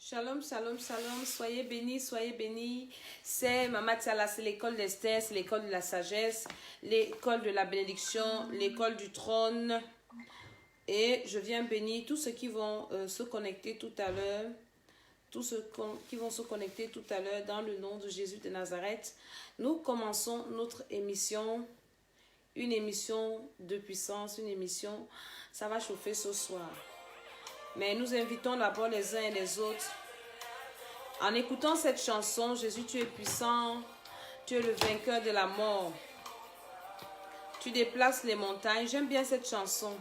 Shalom, shalom, shalom, soyez bénis, soyez bénis. C'est Mama Tiala, c'est l'école d'Esther, c'est l'école de la sagesse, l'école de la bénédiction, l'école du trône. Et je viens bénir tous ceux qui vont se connecter tout à l'heure, tous ceux qui vont se connecter tout à l'heure dans le nom de Jésus de Nazareth. Nous commençons notre émission, une émission de puissance, une émission, ça va chauffer ce soir. Mais nous invitons d'abord les uns et les autres. En écoutant cette chanson, Jésus, tu es puissant, tu es le vainqueur de la mort. Tu déplaces les montagnes. J'aime bien cette chanson.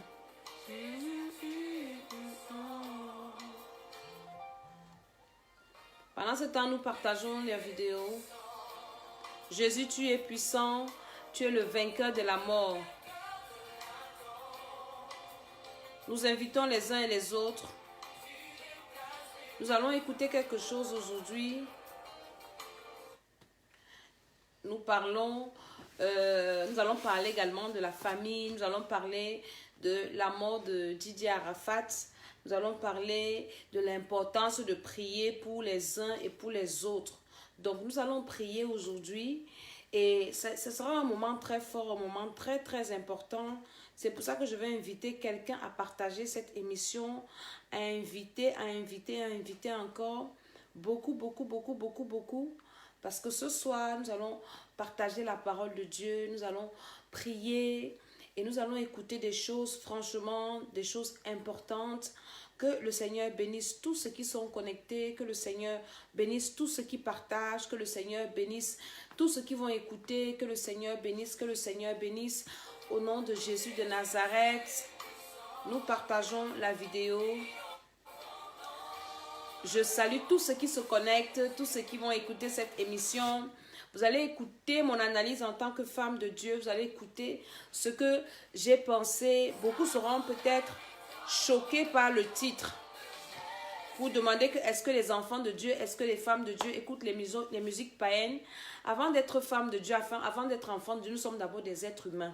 Pendant ce temps, nous partageons les vidéos. Jésus, tu es puissant, tu es le vainqueur de la mort. Nous invitons les uns et les autres. Nous allons écouter quelque chose aujourd'hui. Nous allons parler également de la famille. Nous allons parler de la mort de Didier Arafat. Nous allons parler de l'importance de prier pour les uns et pour les autres. Donc, nous allons prier aujourd'hui. Et ce sera un moment très fort, un moment très, très important. C'est pour ça que je vais inviter quelqu'un à partager cette émission, à inviter encore beaucoup. Parce que ce soir, nous allons partager la parole de Dieu, nous allons prier et nous allons écouter des choses, franchement, des choses importantes. Que le Seigneur bénisse tous ceux qui sont connectés, que le Seigneur bénisse tous ceux qui partagent, que le Seigneur bénisse tous ceux qui vont écouter, que le Seigneur bénisse, au nom de Jésus de Nazareth. Nous partageons la vidéo. Je salue tous ceux qui se connectent, tous ceux qui vont écouter cette émission. Vous allez écouter mon analyse en tant que femme de Dieu. Vous allez écouter ce que j'ai pensé. Beaucoup seront peut-être choqués par le titre. Vous demandez que est-ce que les enfants de Dieu, est-ce que les femmes de Dieu écoutent les musiques païennes? Avant d'être femme de Dieu, avant d'être enfant de Dieu, nous sommes d'abord des êtres humains.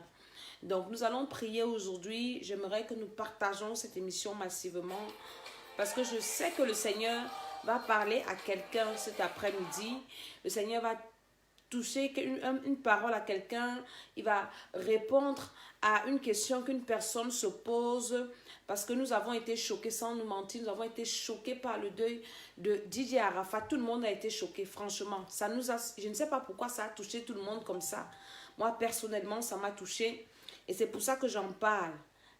Donc nous allons prier aujourd'hui. J'aimerais que nous partageons cette émission massivement. Parce que je sais que le Seigneur va parler à quelqu'un cet après-midi. Le Seigneur va toucher une parole à quelqu'un. Il va répondre à une question qu'une personne se pose. Parce que nous avons été choqués, sans nous mentir, nous avons été choqués par le deuil de Didier Arafat. Tout le monde a été choqué, franchement. Je ne sais pas pourquoi ça a touché tout le monde comme ça. Moi, personnellement, ça m'a touché. Et c'est pour ça que j'en parle.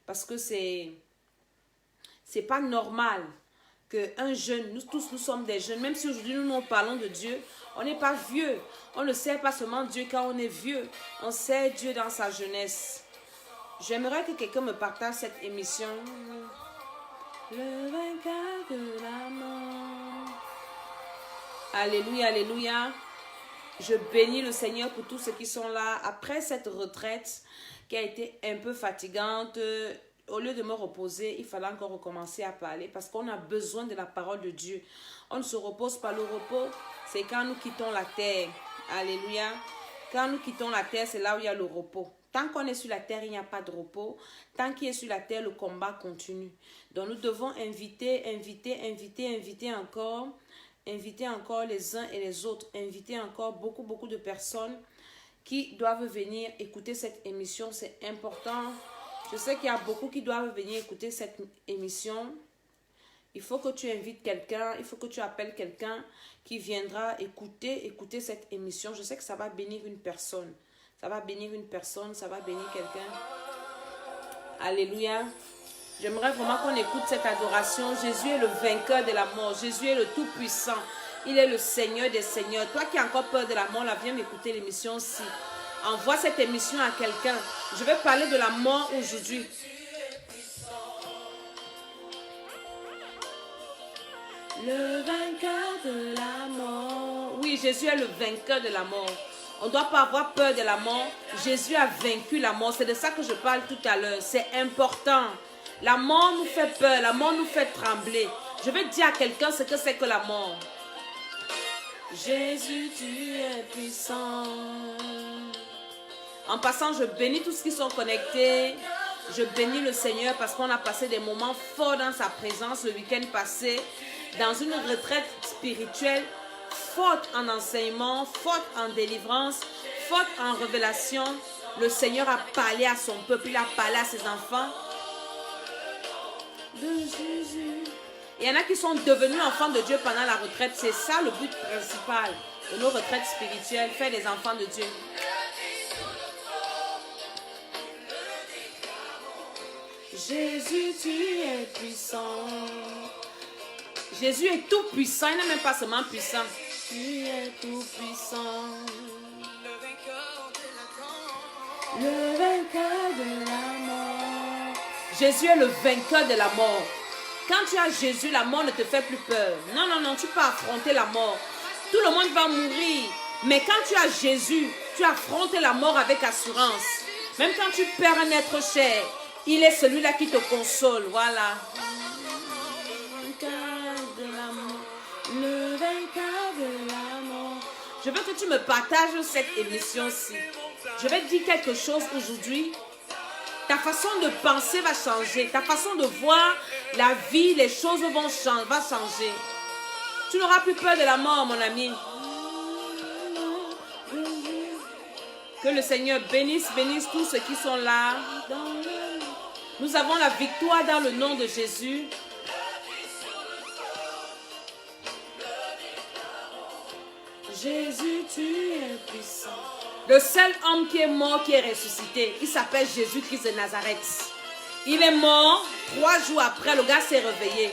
Parce que c'est pas normal qu'un jeune, nous tous nous sommes des jeunes, même si aujourd'hui nous parlons de Dieu, on n'est pas vieux. On ne sait pas seulement Dieu quand on est vieux. On sait Dieu dans sa jeunesse. J'aimerais que quelqu'un me partage cette émission. Le vainqueur de la mort. Alléluia, alléluia. Je bénis le Seigneur pour tous ceux qui sont là. Après cette retraite qui a été un peu fatigante, au lieu de me reposer, il fallait encore recommencer à parler parce qu'on a besoin de la parole de Dieu. On ne se repose pas. Le repos, c'est quand nous quittons la terre. Alléluia. Quand nous quittons la terre, c'est là où il y a le repos. Tant qu'on est sur la terre, il n'y a pas de repos. Tant qu'il est sur la terre, le combat continue. Donc nous devons inviter encore les uns et les autres. Inviter encore beaucoup de personnes qui doivent venir écouter cette émission. C'est important. Je sais qu'il y a beaucoup qui doivent venir écouter cette émission. Il faut que tu invites quelqu'un, il faut que tu appelles quelqu'un qui viendra écouter cette émission. Je sais que ça va bénir une personne. Ça va bénir une personne, ça va bénir quelqu'un. Alléluia. J'aimerais vraiment qu'on écoute cette adoration. Jésus est le vainqueur de la mort. Jésus est le tout-puissant. Il est le Seigneur des Seigneurs. Toi qui as encore peur de la mort, là, viens m'écouter l'émission aussi. Envoie cette émission à quelqu'un. Je vais parler de la mort aujourd'hui. Le vainqueur de la mort. Oui, Jésus est le vainqueur de la mort. On ne doit pas avoir peur de la mort. Jésus a vaincu la mort. C'est de ça que je parle tout à l'heure. C'est important. La mort nous fait peur. La mort nous fait trembler. Je vais dire à quelqu'un ce que c'est que la mort. Jésus, tu es puissant. En passant, je bénis tous ceux qui sont connectés. Je bénis le Seigneur parce qu'on a passé des moments forts dans sa présence le week-end passé. dans une retraite spirituelle, forte en enseignement, forte en délivrance, forte en révélation. Le Seigneur a parlé à son peuple, il a parlé à ses enfants. Il y en a qui sont devenus enfants de Dieu pendant la retraite. C'est ça le but principal de nos retraites spirituelles, faire des enfants de Dieu. Jésus, tu es puissant. Jésus est tout puissant, il n'est même pas seulement puissant. Tu es tout puissant. Le vainqueur de la mort. Jésus est le vainqueur de la mort. Quand tu as Jésus, la mort ne te fait plus peur. Non, non, non, tu peux affronter la mort. Tout le monde va mourir. Mais quand tu as Jésus, tu affrontes la mort avec assurance. Même quand tu perds un être cher, il est celui-là qui te console. Voilà. Le vainqueur de la mort. Je veux que tu me partages cette émission-ci. Je vais te dire quelque chose aujourd'hui. Ta façon de penser va changer. Ta façon de voir la vie, les choses vont changer. Tu n'auras plus peur de la mort, mon ami. Que le Seigneur bénisse tous ceux qui sont là. Nous avons la victoire dans le nom de Jésus. Jésus, tu es puissant. Le seul homme qui est mort, qui est ressuscité, il s'appelle Jésus-Christ de Nazareth. Il est mort, 3 jours après, le gars s'est réveillé.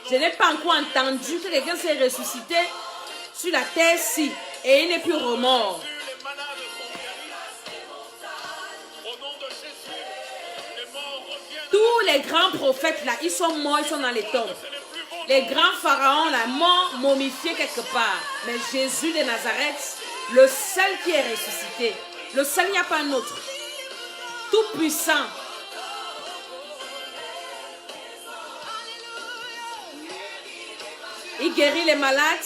Je n'ai pas encore entendu que quelqu'un s'est ressuscité sur la terre-ci et il n'est plus remort. Tous les grands prophètes là, ils sont morts, ils sont dans les tombes. Les grands pharaons là, morts, momifiés quelque part. Mais Jésus de Nazareth, le seul qui est ressuscité, le seul, il n'y a pas un autre. Tout puissant. Il guérit les malades.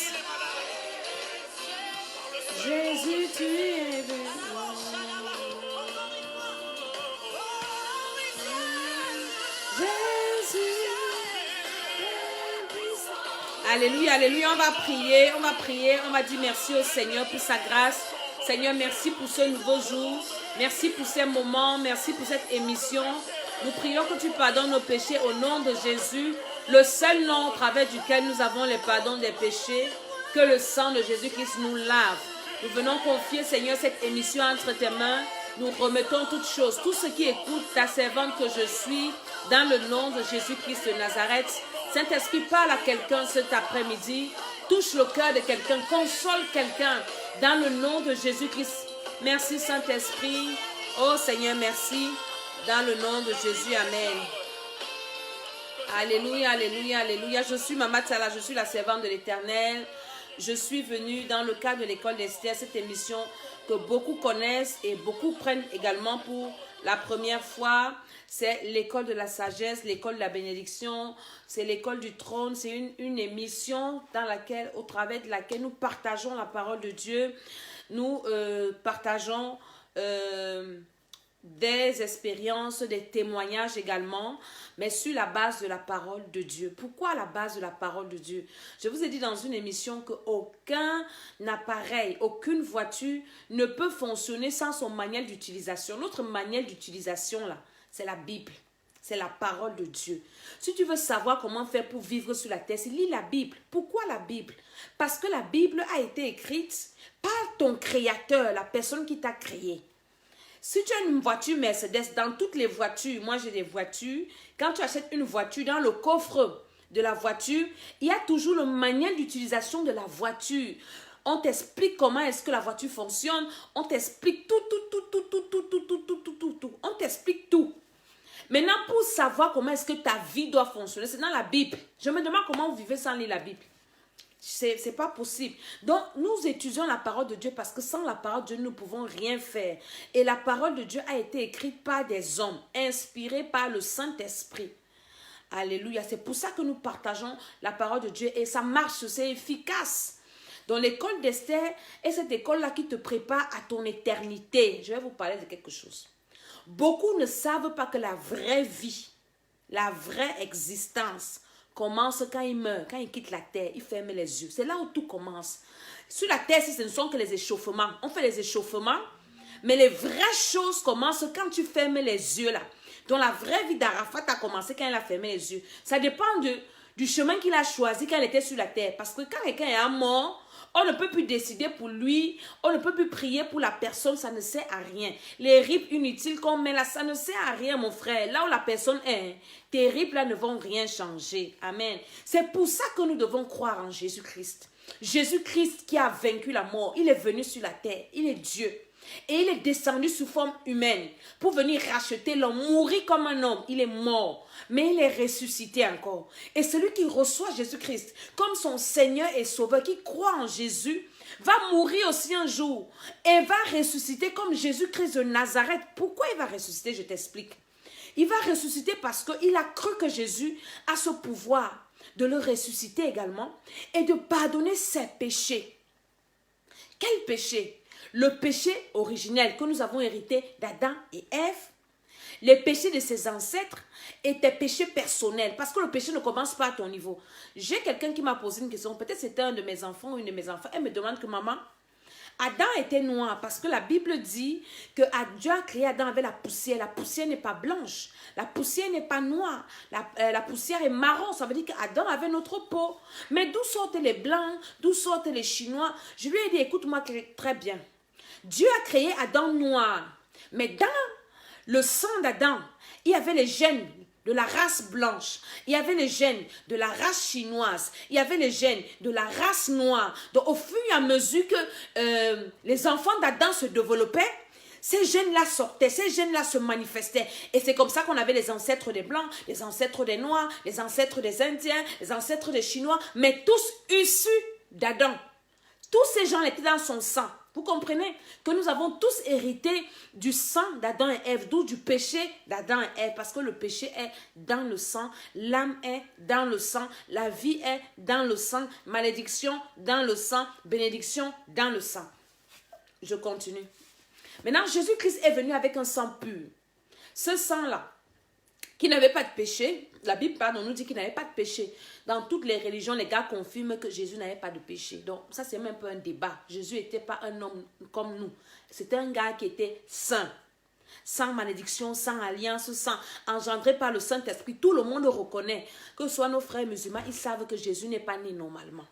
Jésus, tu es béni. Alléluia, alléluia, on va prier, on va dire merci au Seigneur pour sa grâce. Seigneur, merci pour ce nouveau jour, merci pour ces moments, merci pour cette émission. Nous prions que tu pardonnes nos péchés au nom de Jésus, le seul nom au travers duquel nous avons le pardon des péchés, que le sang de Jésus-Christ nous lave. Nous venons confier, Seigneur, cette émission entre tes mains. Nous remettons toutes choses, tous ceux qui écoutent ta servante que je suis, dans le nom de Jésus-Christ de Nazareth. Saint-Esprit, parle à quelqu'un cet après-midi, touche le cœur de quelqu'un, console quelqu'un dans le nom de Jésus-Christ. Merci Saint-Esprit. Oh Seigneur, merci. Dans le nom de Jésus, Amen. Alléluia, alléluia, alléluia. Je suis Mama Tsala, je suis la servante de l'Éternel. Je suis venue dans le cadre de l'école d'Esther, cette émission que beaucoup connaissent et beaucoup prennent également pour la première fois. C'est l'école de la sagesse, l'école de la bénédiction, c'est l'école du trône. C'est une émission dans laquelle, au travers de laquelle nous partageons la parole de Dieu. Nous partageons des expériences, des témoignages également, mais sur la base de la parole de Dieu. Pourquoi la base de la parole de Dieu? Je vous ai dit dans une émission qu'aucun appareil, aucune voiture ne peut fonctionner sans son manuel d'utilisation. Notre manuel d'utilisation là, c'est la Bible, c'est la parole de Dieu. Si tu veux savoir comment faire pour vivre sur la terre, lis la Bible. Pourquoi la Bible? Parce que la Bible a été écrite par ton créateur, la personne qui t'a créé. Si tu as une voiture Mercedes, dans toutes les voitures, moi j'ai des voitures, quand tu achètes une voiture, dans le coffre de la voiture, il y a toujours le manuel d'utilisation de la voiture. On t'explique comment est-ce que la voiture fonctionne, on t'explique tout. On t'explique tout. Maintenant, pour savoir comment est-ce que ta vie doit fonctionner, c'est dans la Bible. Je me demande comment vous vivez sans lire la Bible. C'est pas possible. Donc, nous étudions la parole de Dieu parce que sans la parole de Dieu, nous ne pouvons rien faire. Et la parole de Dieu a été écrite par des hommes, inspirée par le Saint-Esprit. Alléluia. C'est pour ça que nous partageons la parole de Dieu et ça marche, c'est efficace. Donc, l'école d'Esther est cette école-là qui te prépare à ton éternité. Je vais vous parler de quelque chose. Beaucoup ne savent pas que la vraie vie, la vraie existence commence quand il meurt, quand il quitte la terre, il ferme les yeux. C'est là où tout commence. Sur la terre, ce ne sont que les échauffements. On fait les échauffements, mais les vraies choses commencent quand tu fermes les yeux là. Donc la vraie vie d'Arafat a commencé quand il a fermé les yeux. Ça dépend du chemin qu'il a choisi quand il était sur la terre. Parce que quand quelqu'un est mort, on ne peut plus décider pour lui, on ne peut plus prier pour la personne, ça ne sert à rien. Les rites inutiles qu'on met là, ça ne sert à rien, mon frère. Là où la personne est, tes rites là ne vont rien changer. Amen. C'est pour ça que nous devons croire en Jésus-Christ. Jésus-Christ qui a vaincu la mort, il est venu sur la terre, il est Dieu. Et il est descendu sous forme humaine pour venir racheter l'homme, mourir comme un homme. Il est mort, mais il est ressuscité encore. Et celui qui reçoit Jésus-Christ comme son Seigneur et Sauveur, qui croit en Jésus, va mourir aussi un jour et va ressusciter comme Jésus-Christ de Nazareth. Pourquoi il va ressusciter? Je t'explique. Il va ressusciter parce qu'il a cru que Jésus a ce pouvoir de le ressusciter également et de pardonner ses péchés. Quel péché? Le péché originel que nous avons hérité d'Adam et Ève, les péchés de ses ancêtres et tes péchés personnels. Parce que le péché ne commence pas à ton niveau. J'ai quelqu'un qui m'a posé une question, peut-être c'était un de mes enfants ou une de mes enfants. Elle me demande que maman, Adam était noir parce que la Bible dit que Dieu a créé Adam avec la poussière. La poussière n'est pas blanche. La poussière n'est pas noire. La poussière est marron. Ça veut dire qu'Adam avait notre peau. Mais d'où sortent les blancs? D'où sortent les chinois? Je lui ai dit, écoute-moi très bien. Dieu a créé Adam noir. Mais dans le sang d'Adam, il y avait les gènes de la race blanche. Il y avait les gènes de la race chinoise. Il y avait les gènes de la race noire. Donc au fur et à mesure que les enfants d'Adam se développaient, ces gènes-là sortaient, ces gènes-là se manifestaient. Et c'est comme ça qu'on avait les ancêtres des Blancs, les ancêtres des Noirs, les ancêtres des Indiens, les ancêtres des Chinois, mais tous issus d'Adam. Tous ces gens étaient dans son sang. Vous comprenez que nous avons tous hérité du sang d'Adam et Ève, d'où du péché d'Adam et Ève, parce que le péché est dans le sang, l'âme est dans le sang, la vie est dans le sang, malédiction dans le sang, bénédiction dans le sang. Je continue. Maintenant, Jésus-Christ est venu avec un sang pur. Ce sang-là, qui n'avait pas de péché, la Bible nous dit qu'il n'avait pas de péché. Dans toutes les religions, les gars confirment que Jésus n'avait pas de péché. Donc, ça, c'est même pas un débat. Jésus n'était pas un homme comme nous. C'était un gars qui était saint. Sans malédiction, sans alliance, sans engendré par le Saint-Esprit. Tout le monde reconnaît. Que ce soit nos frères musulmans, ils savent que Jésus n'est pas né normalement.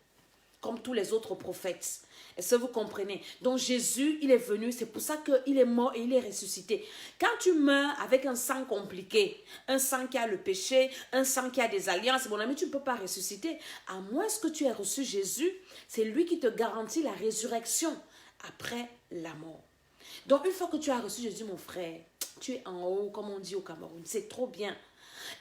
Comme tous les autres prophètes. Est-ce que vous comprenez? Donc Jésus, il est venu, c'est pour ça qu'il est mort et il est ressuscité. Quand tu meurs avec un sang compliqué, un sang qui a le péché, un sang qui a des alliances, mon ami, tu ne peux pas ressusciter. À moins que tu aies reçu Jésus, c'est lui qui te garantit la résurrection après la mort. Donc une fois que tu as reçu Jésus, mon frère, tu es en haut, comme on dit au Cameroun. C'est trop bien.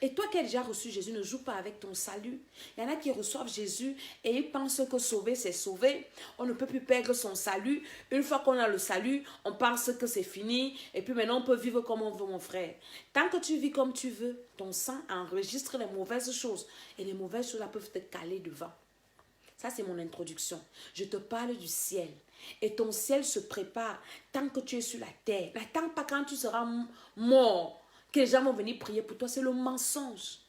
Et toi qui as déjà reçu Jésus, ne joue pas avec ton salut. Il y en a qui reçoivent Jésus et ils pensent que sauver, c'est sauver. On ne peut plus perdre son salut. Une fois qu'on a le salut, on pense que c'est fini. Et puis maintenant, on peut vivre comme on veut, mon frère. Tant que tu vis comme tu veux, ton sang enregistre les mauvaises choses. Et les mauvaises choses peuvent te caler devant. Ça, c'est mon introduction. Je te parle du ciel. Et ton ciel se prépare tant que tu es sur la terre. N'attends pas quand tu seras mort que les gens vont venir prier pour toi. C'est le mensonge.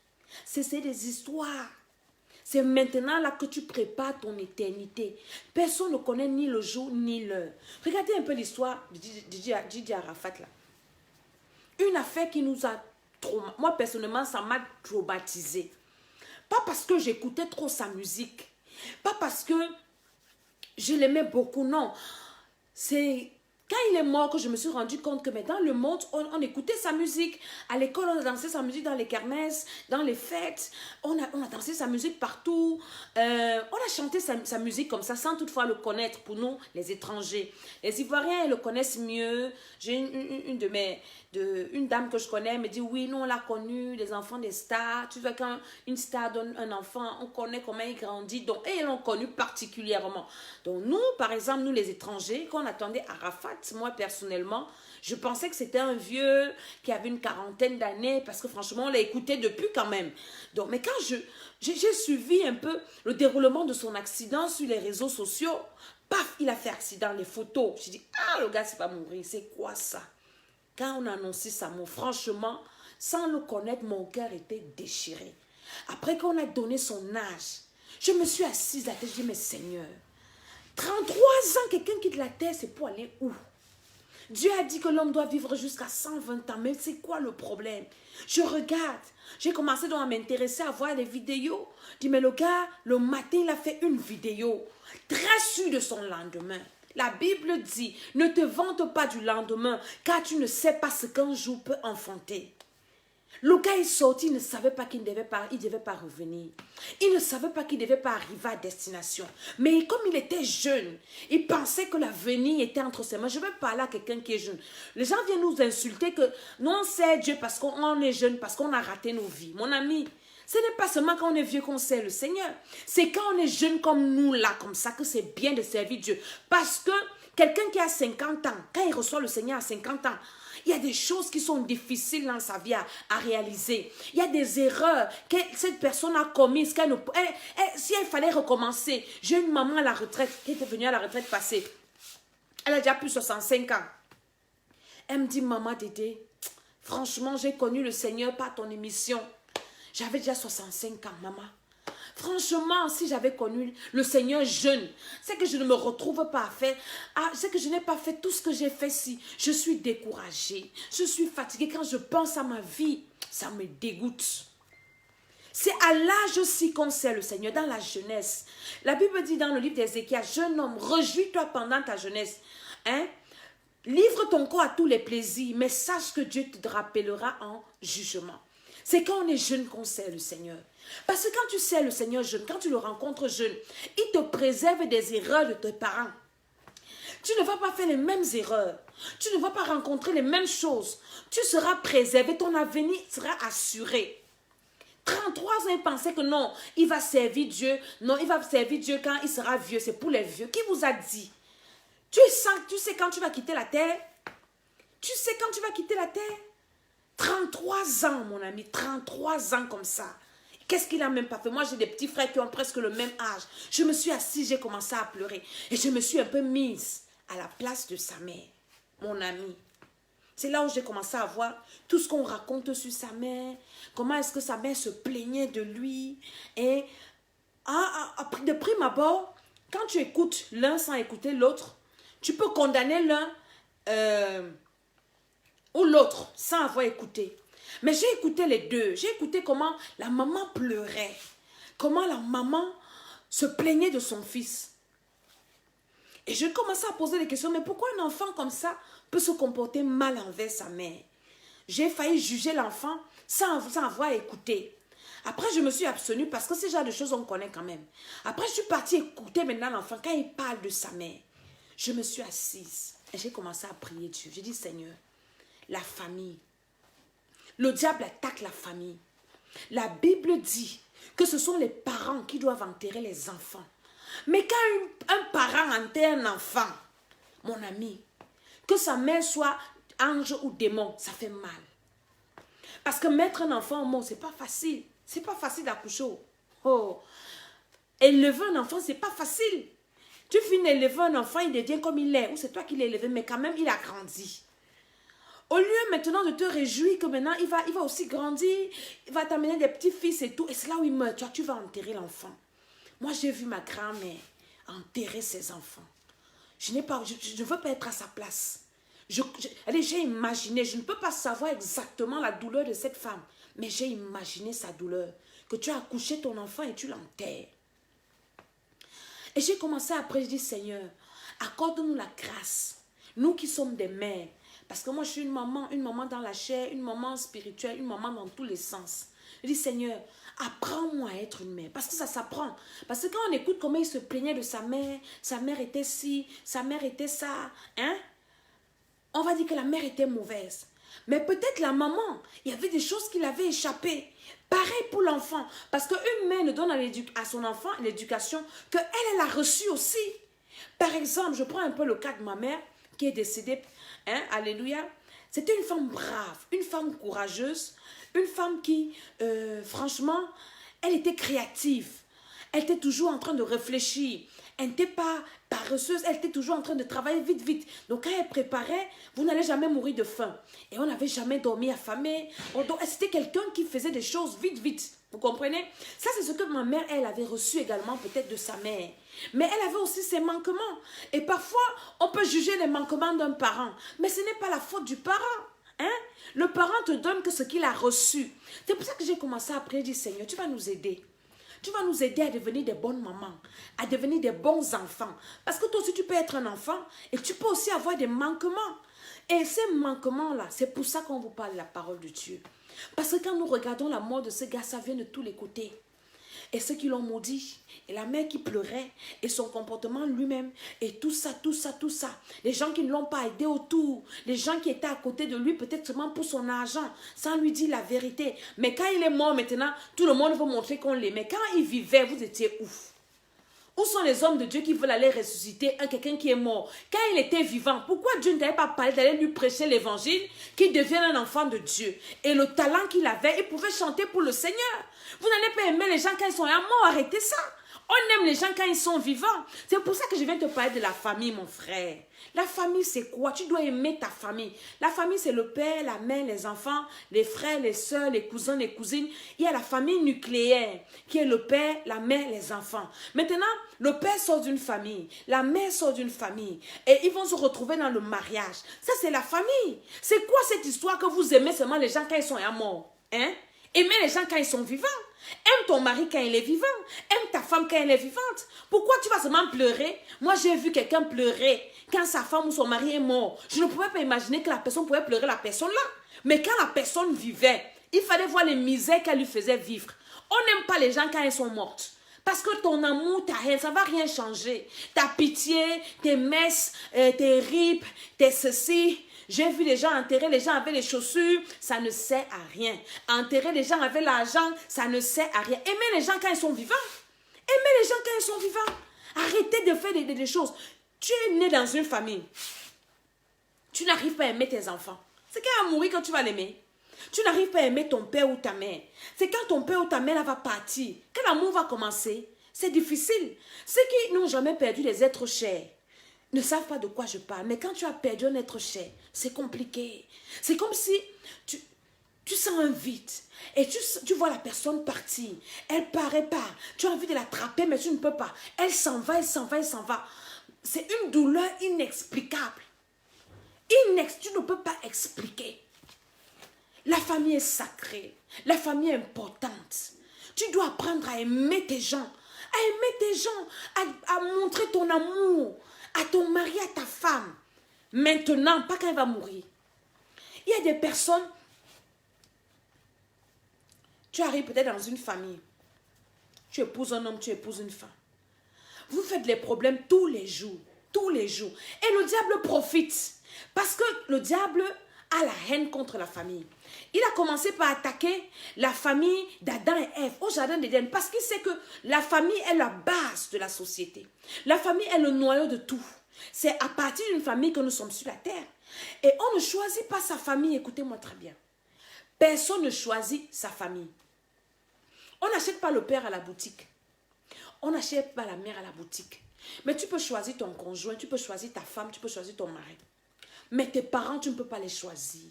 C'est des histoires. C'est maintenant là que tu prépares ton éternité. Personne ne connaît ni le jour ni l'heure. Regardez un peu l'histoire de Didier Arafat là. Une affaire qui nous a traumatisé. Moi personnellement, ça m'a traumatisé. Pas parce que j'écoutais trop sa musique. Pas parce que je l'aimais beaucoup, non. C'est quand il est mort que je me suis rendu compte que mais dans le monde, on écoutait sa musique. À l'école, on a dansé sa musique dans les kermesses, dans les fêtes. On a dansé sa musique partout. On a chanté sa musique comme ça, sans toutefois le connaître pour nous, les étrangers. Les Ivoiriens, ils le connaissent mieux. J'ai une dame que je connais, elle me dit, oui, nous, on l'a connu, les enfants des stars. Tu vois, quand une star donne un enfant, on connaît comment il grandit. Donc, et ils l'ont connu particulièrement. Donc, nous, par exemple, nous, les étrangers, quand on attendait Arafat, moi, personnellement, je pensais que c'était un vieux qui avait une quarantaine d'années, parce que franchement, on l'a écouté depuis quand même. Donc, mais quand j'ai suivi un peu le déroulement de son accident sur les réseaux sociaux, paf, il a fait accident, les photos. Je dis, ah, le gars, c'est pas mourir, c'est quoi ça? Quand on a annoncé sa mort, franchement, sans le connaître, mon cœur était déchiré. Après qu'on a donné son âge, je me suis assise à la tête, je dis, mais Seigneur, 33 ans, quelqu'un quitte la terre, c'est pour aller où? Dieu a dit que l'homme doit vivre jusqu'à 120 ans, mais c'est quoi le problème? Je regarde, j'ai commencé donc à m'intéresser à voir des vidéos. Je dis, mais le gars, le matin, il a fait une vidéo, très sûr de son lendemain. La Bible dit, ne te vante pas du lendemain, car tu ne sais pas ce qu'un jour peut enfanter. Le gars est sorti, il ne savait pas qu'il ne devait pas revenir. Il ne savait pas qu'il ne devait pas arriver à destination. Mais comme il était jeune, il pensait que l'avenir était entre ses mains. Je veux parler à quelqu'un qui est jeune. Les gens viennent nous insulter que nous on sait Dieu parce qu'on est jeune, parce qu'on a raté nos vies. Mon ami, ce n'est pas seulement quand on est vieux qu'on sait le Seigneur. C'est quand on est jeune comme nous là, comme ça, que c'est bien de servir Dieu. Parce que quelqu'un qui a 50 ans, quand il reçoit le Seigneur à 50 ans, il y a des choses qui sont difficiles dans sa vie à réaliser. Il y a des erreurs que cette personne a commises. Si elle fallait recommencer, j'ai une maman à la retraite qui était venue à la retraite passée. Elle a déjà plus de 65 ans. Elle me dit, maman Dédé, franchement, j'ai connu le Seigneur par ton émission. J'avais déjà 65 ans, maman. Franchement, si j'avais connu le Seigneur jeune, c'est que je ne me retrouve pas à faire, c'est que je n'ai pas fait tout ce que j'ai fait si. Je suis découragée, je suis fatiguée. Quand je pense à ma vie, ça me dégoûte. C'est à l'âge aussi qu'on sait le Seigneur, dans la jeunesse. La Bible dit dans le livre d'Ézéchiel, jeune homme, réjouis-toi pendant ta jeunesse. Livre ton corps à tous les plaisirs, mais sache que Dieu te rappellera en jugement. C'est quand on est jeune qu'on sait le Seigneur. Parce que quand tu sais le Seigneur jeune, quand tu le rencontres jeune, il te préserve des erreurs de tes parents. Tu ne vas pas faire les mêmes erreurs. Tu ne vas pas rencontrer les mêmes choses. Tu seras préservé, ton avenir sera assuré. 33 ans, il pensait que non, il va servir Dieu. Non, il va servir Dieu quand il sera vieux. C'est pour les vieux. Qui vous a dit? Tu sais quand tu vas quitter la terre? Tu sais quand tu vas quitter la terre? 33 ans, mon ami, 33 ans comme ça. Qu'est-ce qu'il n'a même pas fait? Moi, j'ai des petits frères qui ont presque le même âge. Je me suis assise, j'ai commencé à pleurer. Et je me suis un peu mise à la place de sa mère, mon ami. C'est là où j'ai commencé à voir tout ce qu'on raconte sur sa mère. Comment est-ce que sa mère se plaignait de lui. Et de prime abord, quand tu écoutes l'un sans écouter l'autre, tu peux condamner l'un ou l'autre sans avoir écouté. Mais j'ai écouté les deux. J'ai écouté comment la maman pleurait. Comment la maman se plaignait de son fils. Et je commençais à poser des questions. Mais pourquoi un enfant comme ça peut se comporter mal envers sa mère? J'ai failli juger l'enfant sans avoir écouté. Après, je me suis abstenue parce que ce genre de choses, on connaît quand même. Après, je suis partie écouter maintenant l'enfant quand il parle de sa mère. Je me suis assise et j'ai commencé à prier Dieu. J'ai dit, Seigneur, la famille. Le diable attaque la famille. La Bible dit que ce sont les parents qui doivent enterrer les enfants. Mais quand un parent enterre un enfant, mon ami, que sa mère soit ange ou démon, ça fait mal. Parce que mettre un enfant au monde, c'est pas facile. C'est pas facile d'accoucher. Oh. Élever un enfant, c'est pas facile. Tu finis d'élever un enfant, il devient comme il est. Ou c'est toi qui l'as élevé, mais quand même, il a grandi. Au lieu maintenant de te réjouir que maintenant, il va aussi grandir, il va t'amener des petits-fils et tout. Et c'est là où il meurt. Toi, tu vas enterrer l'enfant. Moi, j'ai vu ma grand-mère enterrer ses enfants. Je ne veux pas être à sa place. J'ai imaginé, je ne peux pas savoir exactement la douleur de cette femme, mais j'ai imaginé sa douleur. Que tu as accouché ton enfant et tu l'enterres. Et j'ai commencé après, je dis, Seigneur, accorde-nous la grâce. Nous qui sommes des mères. Parce que moi, je suis une maman dans la chair, une maman spirituelle, une maman dans tous les sens. Je dis, Seigneur, apprends-moi à être une mère. Parce que ça s'apprend. Parce que quand on écoute comment il se plaignait de sa mère était ci, sa mère était ça, hein? On va dire que la mère était mauvaise. Mais peut-être la maman, il y avait des choses qui l'avaient échappé. Pareil pour l'enfant. Parce qu'une mère ne donne à son enfant l'éducation qu'elle a reçue aussi. Par exemple, je prends un peu le cas de ma mère qui est décédée. Hein, alléluia. C'était une femme brave, une femme courageuse, une femme qui, franchement, elle était créative. Elle était toujours en train de réfléchir. Elle n'était pas paresseuse, elle était toujours en train de travailler vite, vite. Donc quand elle préparait, vous n'allez jamais mourir de faim. Et on n'avait jamais dormi affamé. C'était quelqu'un qui faisait des choses vite, vite. Vous comprenez? Ça, c'est ce que ma mère, elle avait reçu également peut-être de sa mère. Mais elle avait aussi ses manquements. Et parfois, on peut juger les manquements d'un parent. Mais ce n'est pas la faute du parent. Hein? Le parent te donne que ce qu'il a reçu. C'est pour ça que j'ai commencé à prier, dire Seigneur, tu vas nous aider. Tu vas nous aider à devenir des bonnes mamans, à devenir des bons enfants. Parce que toi aussi, tu peux être un enfant et tu peux aussi avoir des manquements. Et ces manquements-là, c'est pour ça qu'on vous parle de la parole de Dieu. Parce que quand nous regardons la mort de ce gars, ça vient de tous les côtés. Et ceux qui l'ont maudit, et la mère qui pleurait, et son comportement lui-même, et tout ça, tout ça, tout ça. Les gens qui ne l'ont pas aidé autour, les gens qui étaient à côté de lui, peut-être seulement pour son argent, sans lui dire la vérité. Mais quand il est mort maintenant, tout le monde veut montrer qu'on l'aimait. Quand il vivait, vous étiez ouf. Où sont les hommes de Dieu qui veulent aller ressusciter quelqu'un qui est mort? Quand il était vivant, pourquoi Dieu ne t'avait pas parlé d'aller lui prêcher l'évangile, qu'il devienne un enfant de Dieu? Et le talent qu'il avait, il pouvait chanter pour le Seigneur. Vous n'allez pas aimer les gens quand ils sont morts, arrêtez ça. On aime les gens quand ils sont vivants. C'est pour ça que je viens te parler de la famille, mon frère. La famille, c'est quoi? Tu dois aimer ta famille. La famille, c'est le père, la mère, les enfants, les frères, les soeurs, les cousins, les cousines. Il y a la famille nucléaire, qui est le père, la mère, les enfants. Maintenant, le père sort d'une famille, la mère sort d'une famille, et ils vont se retrouver dans le mariage. Ça, c'est la famille. C'est quoi cette histoire que vous aimez seulement les gens quand ils sont morts? Hein? Aimez les gens quand ils sont vivants. Aime ton mari quand il est vivant. Aime ta femme quand elle est vivante. Pourquoi tu vas seulement pleurer? Moi, j'ai vu quelqu'un pleurer quand sa femme ou son mari est mort. Je ne pouvais pas imaginer que la personne pouvait pleurer la personne là. Mais quand la personne vivait, il fallait voir les misères qu'elle lui faisait vivre. On n'aime pas les gens quand elles sont mortes. Parce que ton amour, ta haine, ça ne va rien changer. Ta pitié, tes messes, tes ripes, tes ceci. J'ai vu les gens enterrer les gens avec les chaussures, ça ne sert à rien. Enterrer les gens avec l'argent, ça ne sert à rien. Aimez les gens quand ils sont vivants. Aimez les gens quand ils sont vivants. Arrêtez de faire des choses. Tu es né dans une famille. Tu n'arrives pas à aimer tes enfants. C'est quand elle va mourir que tu vas l'aimer. Tu n'arrives pas à aimer ton père ou ta mère. C'est quand ton père ou ta mère va partir. Quand l'amour va commencer, c'est difficile. Ceux qui n'ont jamais perdu les êtres chers ne savent pas de quoi je parle. Mais quand tu as perdu un être cher, c'est compliqué. C'est comme si tu sens un vide. Et tu vois la personne partir. Elle paraît pas. Tu as envie de l'attraper, mais tu ne peux pas. Elle s'en va, elle s'en va, elle s'en va. C'est une douleur inexplicable. Tu ne peux pas expliquer. La famille est sacrée. La famille est importante. Tu dois apprendre à aimer tes gens. À aimer tes gens. À montrer ton amour. À ton mari, à ta femme. Maintenant, pas quand elle va mourir. Il y a des personnes. Tu arrives peut-être dans une famille. Tu épouses un homme, tu épouses une femme. Vous faites les problèmes tous les jours. Tous les jours. Et le diable profite. Parce que le diable a la haine contre la famille. Il a commencé par attaquer la famille d'Adam et Ève au jardin d'Éden parce qu'il sait que la famille est la base de la société. La famille est le noyau de tout. C'est à partir d'une famille que nous sommes sur la terre. Et on ne choisit pas sa famille, écoutez-moi très bien. Personne ne choisit sa famille. On n'achète pas le père à la boutique. On n'achète pas la mère à la boutique. Mais tu peux choisir ton conjoint, tu peux choisir ta femme, tu peux choisir ton mari. Mais tes parents, tu ne peux pas les choisir.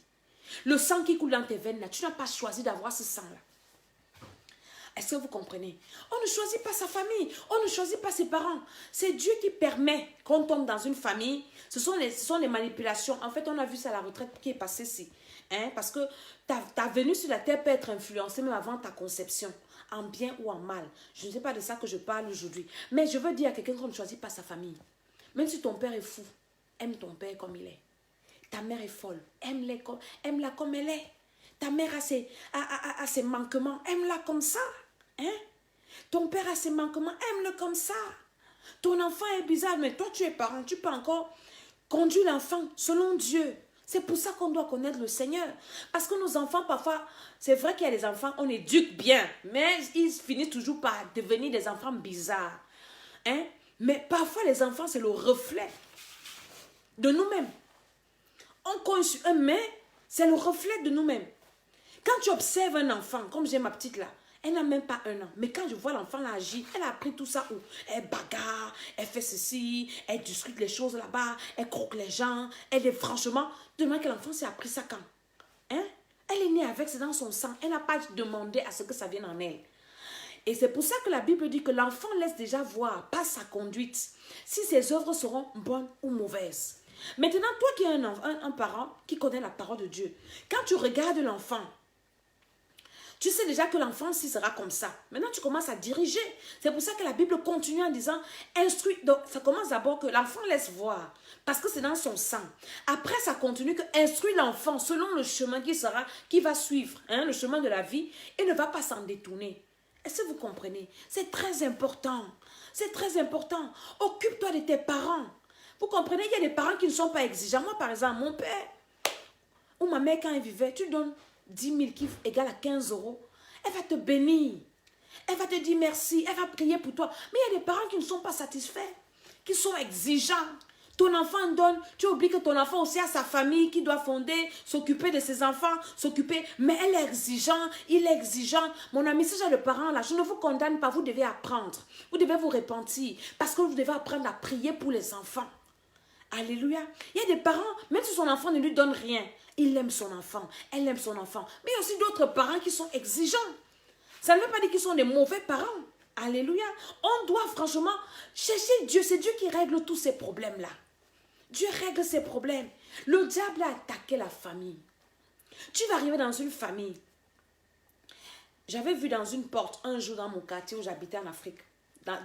Le sang qui coule dans tes veines, là, tu n'as pas choisi d'avoir ce sang-là. Est-ce que vous comprenez? On ne choisit pas sa famille. On ne choisit pas ses parents. C'est Dieu qui permet qu'on tombe dans une famille. Ce sont les manipulations. En fait, on a vu ça à la retraite qui est passée ici. Hein? Parce que ta venue sur la terre peut être influencée même avant ta conception. En bien ou en mal. Je ne sais pas de ça que je parle aujourd'hui. Mais je veux dire à quelqu'un qu'on ne choisit pas sa famille. Même si ton père est fou, aime ton père comme il est. Ta mère est folle, aime-la comme elle est. Ta mère a ses manquements, aime-la comme ça. Hein? Ton père a ses manquements, aime-le comme ça. Ton enfant est bizarre, mais toi tu es parent, tu peux encore conduire l'enfant selon Dieu. C'est pour ça qu'on doit connaître le Seigneur. Parce que nos enfants, parfois, c'est vrai qu'il y a des enfants, on éduque bien, mais ils finissent toujours par devenir des enfants bizarres. Hein? Mais parfois, les enfants, c'est le reflet de nous-mêmes. On conçoit un mais, c'est le reflet de nous-mêmes. Quand tu observes un enfant, comme j'ai ma petite là, Elle n'a même pas 1 an. Mais quand je vois l'enfant là agir, elle a appris tout ça où? Elle bagarre, elle fait ceci, elle discute les choses là-bas, elle croque les gens. Elle est franchement... Demain que l'enfant s'est appris ça quand? Hein? Elle est née avec, c'est dans son sang. Elle n'a pas demandé à ce que ça vienne en elle. Et c'est pour ça que la Bible dit que l'enfant laisse déjà voir, par sa conduite, si ses œuvres seront bonnes ou mauvaises. Maintenant, toi qui es un parent qui connaît la parole de Dieu, quand tu regardes l'enfant, tu sais déjà que l'enfant s'y sera comme ça. Maintenant, tu commences à diriger. C'est pour ça que la Bible continue en disant, instruis. Donc, ça commence d'abord que l'enfant laisse voir, parce que c'est dans son sang. Après, ça continue que instruis l'enfant selon le chemin qui va suivre, hein, le chemin de la vie, et ne va pas s'en détourner. Est-ce que vous comprenez? C'est très important. C'est très important. Occupe-toi de tes parents. Vous comprenez, il y a des parents qui ne sont pas exigeants. Moi, par exemple, mon père ou ma mère, quand elle vivait, tu donnes 10 000 qui égale à 15 €. Elle va te bénir. Elle va te dire merci. Elle va prier pour toi. Mais il y a des parents qui ne sont pas satisfaits, qui sont exigeants. Ton enfant donne, tu oublies que ton enfant aussi a sa famille qui doit fonder, s'occuper de ses enfants, s'occuper. Mais elle est exigeante, il est exigeant. Mon ami, ce genre de parents là, je ne vous condamne pas, vous devez apprendre. Vous devez vous repentir parce que vous devez apprendre à prier pour les enfants. Alléluia. Il y a des parents, même si son enfant ne lui donne rien, il aime son enfant, elle aime son enfant. Mais il y a aussi d'autres parents qui sont exigeants. Ça ne veut pas dire qu'ils sont des mauvais parents. Alléluia. On doit franchement chercher Dieu. C'est Dieu qui règle tous ces problèmes-là. Dieu règle ces problèmes. Le diable a attaqué la famille. Tu vas arriver dans une famille. J'avais vu dans une porte un jour dans mon quartier où j'habitais en Afrique.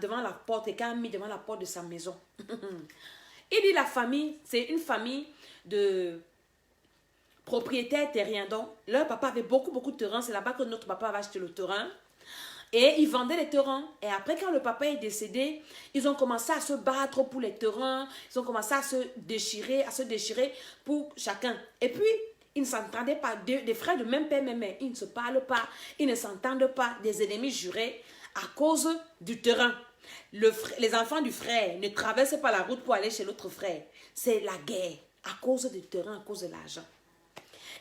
Devant la porte, quelqu'un a mis devant la porte de sa maison. Il dit la famille, c'est une famille de propriétaires terriens. Donc, leur papa avait beaucoup de terrain. C'est là-bas que notre papa avait acheté le terrain. Et ils vendaient les terrains. Et après, quand le papa est décédé, ils ont commencé à se battre pour les terrains. Ils ont commencé à se déchirer pour chacun. Et puis, ils ne s'entendaient pas. Des frères de même père, même mère. Ils ne se parlent pas. Ils ne s'entendent pas. Des ennemis jurés à cause du terrain. Les enfants du frère ne traversent pas la route pour aller chez l'autre frère. C'est la guerre à cause du terrain, à cause de l'argent.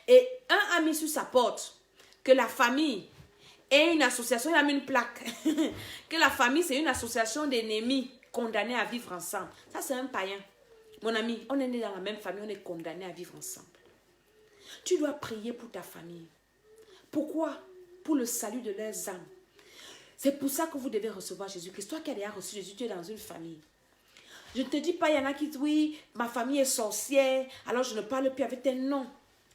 Et un a mis sur sa porte que la famille est une association, il a mis une plaque, que la famille c'est une association d'ennemis condamnés à vivre ensemble. Ça c'est un païen. Mon ami, on est né dans la même famille, on est condamnés à vivre ensemble. Tu dois prier pour ta famille. Pourquoi? Pour le salut de leurs âmes. C'est pour ça que vous devez recevoir Jésus-Christ. Toi qui as déjà reçu Jésus, tu es dans une famille. Je ne te dis pas, il y en a qui disent, oui, ma famille est sorcière, alors je ne parle plus avec tes noms.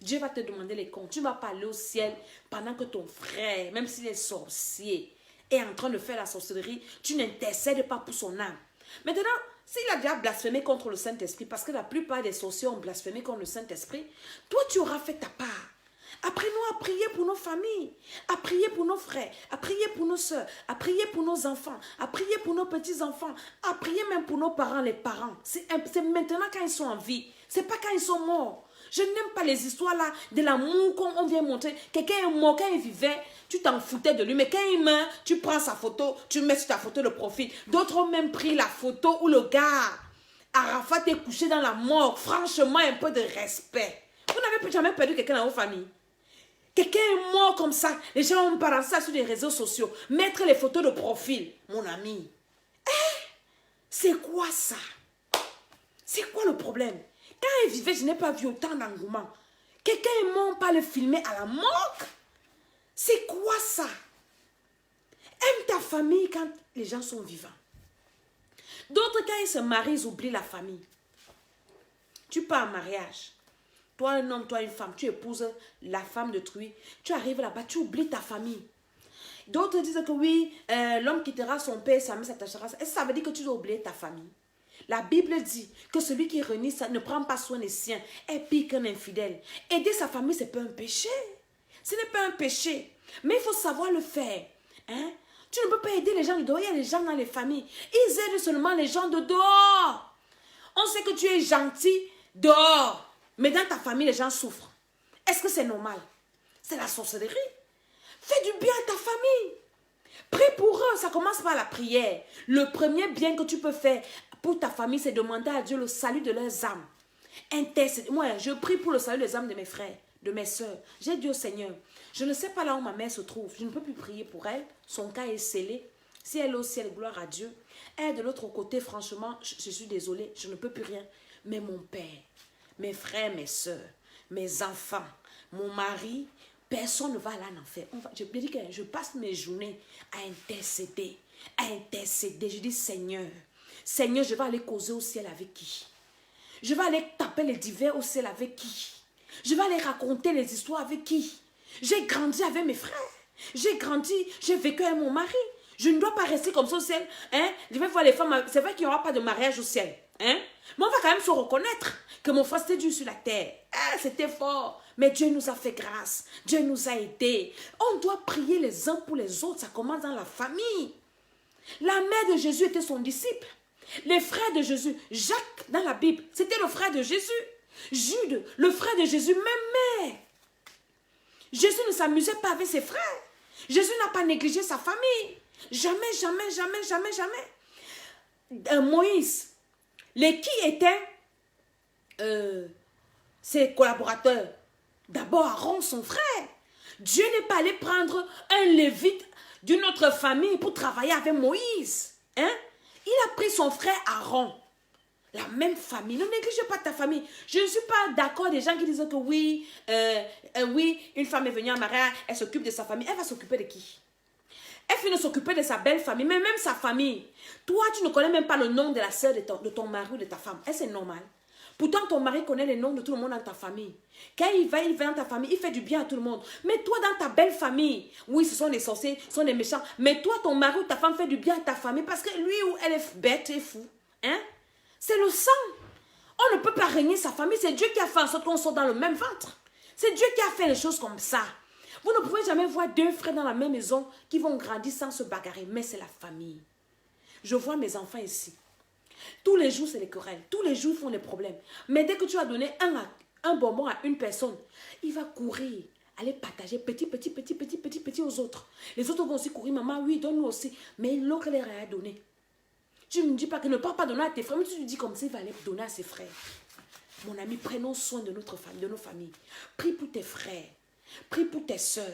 Dieu va te demander les comptes. Tu vas parler au ciel pendant que ton frère, même s'il est sorcier, est en train de faire la sorcellerie. Tu n'intercèdes pas pour son âme. Maintenant, s'il a déjà blasphémé contre le Saint-Esprit, parce que la plupart des sorciers ont blasphémé contre le Saint-Esprit, toi tu auras fait ta part. Apprenons à prier pour nos familles, à prier pour nos frères, à prier pour nos soeurs, à prier pour nos enfants, à prier pour nos petits-enfants, à prier même pour nos parents, les parents. C'est maintenant quand ils sont en vie, c'est pas quand ils sont morts. Je n'aime pas les histoires là de l'amour qu'on vient montrer. Quelqu'un est mort, quand il vivait, tu t'en foutais de lui. Mais quand il meurt, tu prends sa photo, tu mets sur ta photo de profil. D'autres ont même pris la photo où le gars, Arafat, est couché dans la mort. Franchement, un peu de respect. Vous n'avez jamais perdu quelqu'un dans vos familles. Quelqu'un est mort comme ça. Les gens ont balancé ça sur les réseaux sociaux. Mettre les photos de profil. Mon ami. C'est quoi ça? C'est quoi le problème? Quand il vivait, je n'ai pas vu autant d'engouement. Quelqu'un est mort, pas le filmer à la morgue. C'est quoi ça? Aime ta famille quand les gens sont vivants. D'autres, quand ils se marient, ils oublient la famille. Tu pars en mariage. Toi, un homme, toi, une femme, tu épouses la femme de Truy. Tu arrives là-bas, tu oublies ta famille. D'autres disent que oui, l'homme quittera son père, sa mère s'attachera. Est-ce que ça veut dire que tu dois oublier ta famille? La Bible dit que celui qui renie ça ne prend pas soin des siens est pire qu'un infidèle. Aider sa famille, ce n'est pas un péché. Ce n'est pas un péché. Mais il faut savoir le faire. Hein? Tu ne peux pas aider les gens de dehors. Il y a des gens dans les familles. Ils aident seulement les gens de dehors. On sait que tu es gentil dehors. Mais dans ta famille, les gens souffrent. Est-ce que c'est normal? C'est la sorcellerie. Fais du bien à ta famille. Prie pour eux. Ça commence par la prière. Le premier bien que tu peux faire pour ta famille, c'est demander à Dieu le salut de leurs âmes. Moi, je prie pour le salut des âmes de mes frères, de mes soeurs. J'ai dit au Seigneur, je ne sais pas là où ma mère se trouve. Je ne peux plus prier pour elle. Son cas est scellé. Si elle est au ciel, gloire à Dieu. Elle de l'autre côté, franchement, je suis désolée, je ne peux plus rien. Mais mon père, mes frères, mes soeurs, mes enfants, mon mari, personne ne va aller en enfer. Je me dis que je passe mes journées à intercéder, Je dis, Seigneur, je vais aller causer au ciel avec qui? Je vais aller taper les divers au ciel avec qui? Je vais aller raconter les histoires avec qui? J'ai grandi avec mes frères. J'ai grandi, j'ai vécu avec mon mari. Je ne dois pas rester comme ça au ciel. Hein? Je vais voir les femmes. C'est vrai qu'il n'y aura pas de mariage au ciel. Hein? Mais on va quand même se reconnaître que mon frère c'était Dieu sur la terre. Ah, c'était fort. Mais Dieu nous a fait grâce. Dieu nous a aidés. On doit prier les uns pour les autres. Ça commence dans la famille. La mère de Jésus était son disciple. Les frères de Jésus, Jacques dans la Bible, c'était le frère de Jésus. Jude, le frère de Jésus, même mère. Jésus ne s'amusait pas avec ses frères. Jésus n'a pas négligé sa famille. Jamais, jamais, jamais, jamais, jamais. Moïse, qui étaient ses collaborateurs? D'abord Aaron, son frère. Dieu n'est pas allé prendre un lévite d'une autre famille pour travailler avec Moïse. Hein? Il a pris son frère Aaron. La même famille. Ne néglige pas ta famille. Je ne suis pas d'accord des gens qui disent que oui, oui, une femme est venue en mariage, elle s'occupe de sa famille. Elle va s'occuper de qui? Elle finit de s'occuper de sa belle famille, mais même sa famille. Toi, tu ne connais même pas le nom de la sœur de ton mari ou de ta femme. Est-ce que c'est normal? Pourtant, ton mari connaît les noms de tout le monde dans ta famille. Quand il va dans ta famille, il fait du bien à tout le monde. Mais toi, dans ta belle famille, oui, ce sont des sorciers, ce sont des méchants. Mais toi, ton mari ou ta femme fait du bien à ta famille parce que lui ou elle est bête et fou. Hein? C'est le sang. On ne peut pas régner sa famille. C'est Dieu qui a fait en sorte qu'on soit dans le même ventre. C'est Dieu qui a fait les choses comme ça. Vous ne pouvez jamais voir deux frères dans la même maison qui vont grandir sans se bagarrer. Mais c'est la famille. Je vois mes enfants ici. Tous les jours, c'est les querelles. Tous les jours, ils font des problèmes. Mais dès que tu as donné un bonbon à une personne, il va courir, aller partager petit aux autres. Les autres vont aussi courir. Maman, oui, donne-nous aussi. Mais l'autre, elle a rien donné. Tu ne me dis pas que ne pas donner à tes frères, mais tu lui dis comme ça, il va aller donner à ses frères. Mon ami, prenons soin de notre famille, de nos familles. Prie pour tes frères. Prie pour tes soeurs.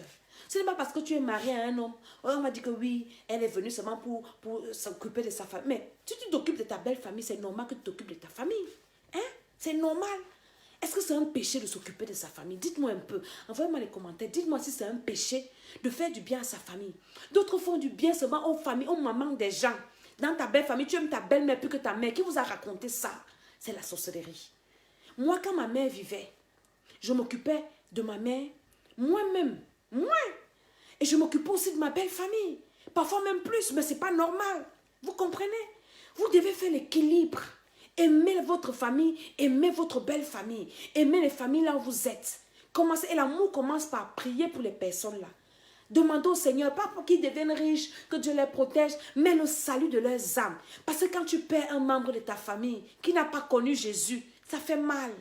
Ce n'est pas parce que tu es marié à un homme, on va dire que oui, elle est venue seulement pour s'occuper de sa famille. Mais si tu t'occupes de ta belle famille, c'est normal que tu t'occupes de ta famille. Hein? C'est normal. Est-ce que c'est un péché de s'occuper de sa famille? Dites-moi un peu. Envoyez-moi les commentaires. Dites-moi si c'est un péché de faire du bien à sa famille. D'autres font du bien seulement aux familles, aux mamans des gens. Dans ta belle famille, tu aimes ta belle-mère plus que ta mère. Qui vous a raconté ça? C'est la sorcellerie. Moi, quand ma mère vivait, je m'occupais de ma mère moi-même. Moi. Et je m'occupais aussi de ma belle famille. Parfois même plus, mais ce n'est pas normal. Vous comprenez? Vous devez faire l'équilibre. Aimez votre famille, aimez votre belle famille. Aimez les familles là où vous êtes. Et l'amour commence par prier pour les personnes là. Demandez au Seigneur, pas pour qu'ils deviennent riches, que Dieu les protège, mais le salut de leurs âmes. Parce que quand tu perds un membre de ta famille qui n'a pas connu Jésus, ça fait mal.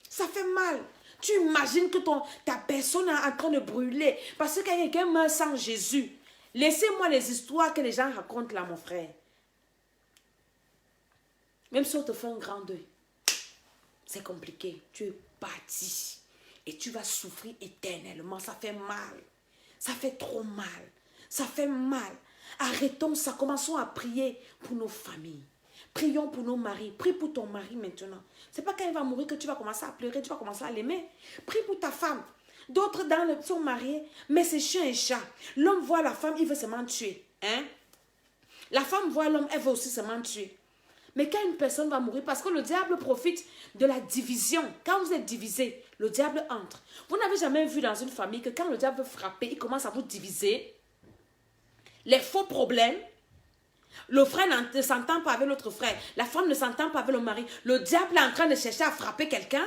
Ça fait mal. Tu imagines que ta personne est en train de brûler parce que quelqu'un meurt sans Jésus. Laissez-moi les histoires que les gens racontent là, mon frère. Même si on te fait un grand deuil, c'est compliqué. Tu es parti et tu vas souffrir éternellement. Ça fait mal. Ça fait trop mal. Ça fait mal. Arrêtons ça. Commençons à prier pour nos familles. Prions pour nos maris. Prie pour ton mari maintenant. Ce n'est pas quand il va mourir que tu vas commencer à pleurer, tu vas commencer à l'aimer. Prie pour ta femme. D'autres sont mariés, mais c'est chien et chat. L'homme voit la femme, il veut seulement tuer. Hein? La femme voit l'homme, elle veut aussi seulement tuer. Mais quand une personne va mourir, parce que le diable profite de la division. Quand vous êtes divisé, le diable entre. Vous n'avez jamais vu dans une famille que quand le diable veut frapper, il commence à vous diviser. Les faux problèmes. Le frère ne s'entend pas avec l'autre frère. La femme ne s'entend pas avec le mari. Le diable est en train de chercher à frapper quelqu'un.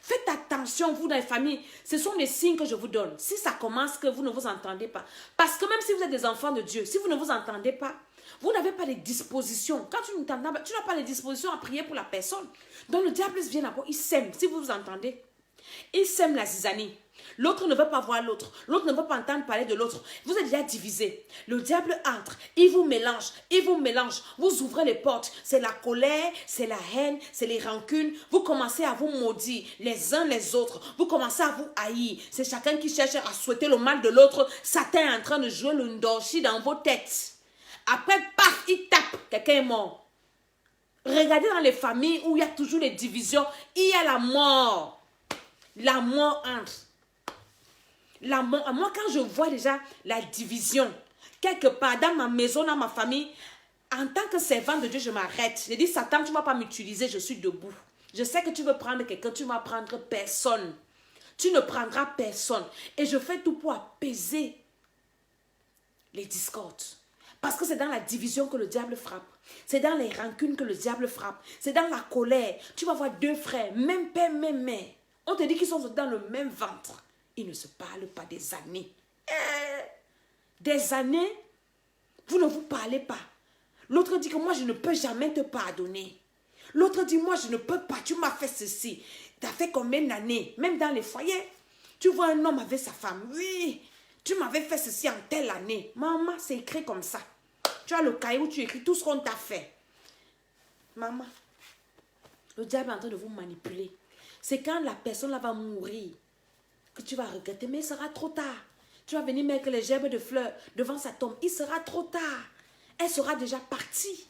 Faites attention, vous, dans les familles. Ce sont des signes que je vous donne. Si ça commence que vous ne vous entendez pas. Parce que même si vous êtes des enfants de Dieu, si vous ne vous entendez pas, vous n'avez pas les dispositions. Quand tu n'entends pas, tu n'as pas les dispositions à prier pour la personne. Donc le diable vient d'abord, il sème. Si vous vous entendez, il sème la zizanie. L'autre ne veut pas voir l'autre. L'autre ne veut pas entendre parler de l'autre. Vous êtes déjà divisé. Le diable entre. Il vous mélange. Il vous mélange. Vous ouvrez les portes. C'est la colère, c'est la haine, c'est les rancunes. Vous commencez à vous maudire les uns les autres. Vous commencez à vous haïr. C'est chacun qui cherche à souhaiter le mal de l'autre. Satan est en train de jouer le ndorchi dans vos têtes. Après, paf, il tape. Quelqu'un est mort. Regardez dans les familles où il y a toujours les divisions. Il y a la mort. La mort entre. La mort. Moi, quand je vois déjà la division, quelque part dans ma maison, dans ma famille, en tant que servante de Dieu, je m'arrête. Je dis, Satan, tu ne vas pas m'utiliser, je suis debout. Je sais que tu veux prendre quelqu'un, tu ne vas prendre personne. Tu ne prendras personne. Et je fais tout pour apaiser les discordes. Parce que c'est dans la division que le diable frappe. C'est dans les rancunes que le diable frappe. C'est dans la colère. Tu vas voir deux frères, même père, même mère. On te dit qu'ils sont dans le même ventre. Ils ne se parlent pas des années. Des années, vous ne vous parlez pas. L'autre dit que moi, je ne peux jamais te pardonner. L'autre dit, moi, je ne peux pas. Tu m'as fait ceci. Tu as fait combien d'années? Même dans les foyers. Tu vois un homme avec sa femme. Oui, tu m'avais fait ceci en telle année. Maman, c'est écrit comme ça. Tu as le cahier où tu écris tout ce qu'on t'a fait. Maman, le diable est en train de vous manipuler. C'est quand la personne là va mourir que tu vas regretter. Mais il sera trop tard. Tu vas venir mettre les gerbes de fleurs devant sa tombe. Il sera trop tard. Elle sera déjà partie.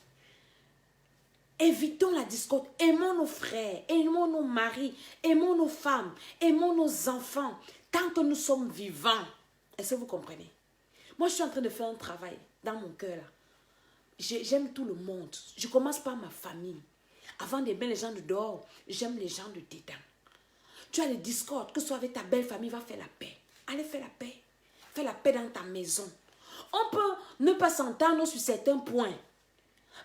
Évitons la discorde. Aimons nos frères. Aimons nos maris. Aimons nos femmes. Aimons nos enfants. Tant que nous sommes vivants. Est-ce que vous comprenez? Moi, je suis en train de faire un travail dans mon cœur là. J'aime tout le monde. Je commence par ma famille. Avant d'aimer les gens de dehors, j'aime les gens de dedans. Tu as les discordes, que ce soit avec ta belle famille, va faire la paix. Allez faire la paix. Fais la paix dans ta maison. On peut ne pas s'entendre sur certains points,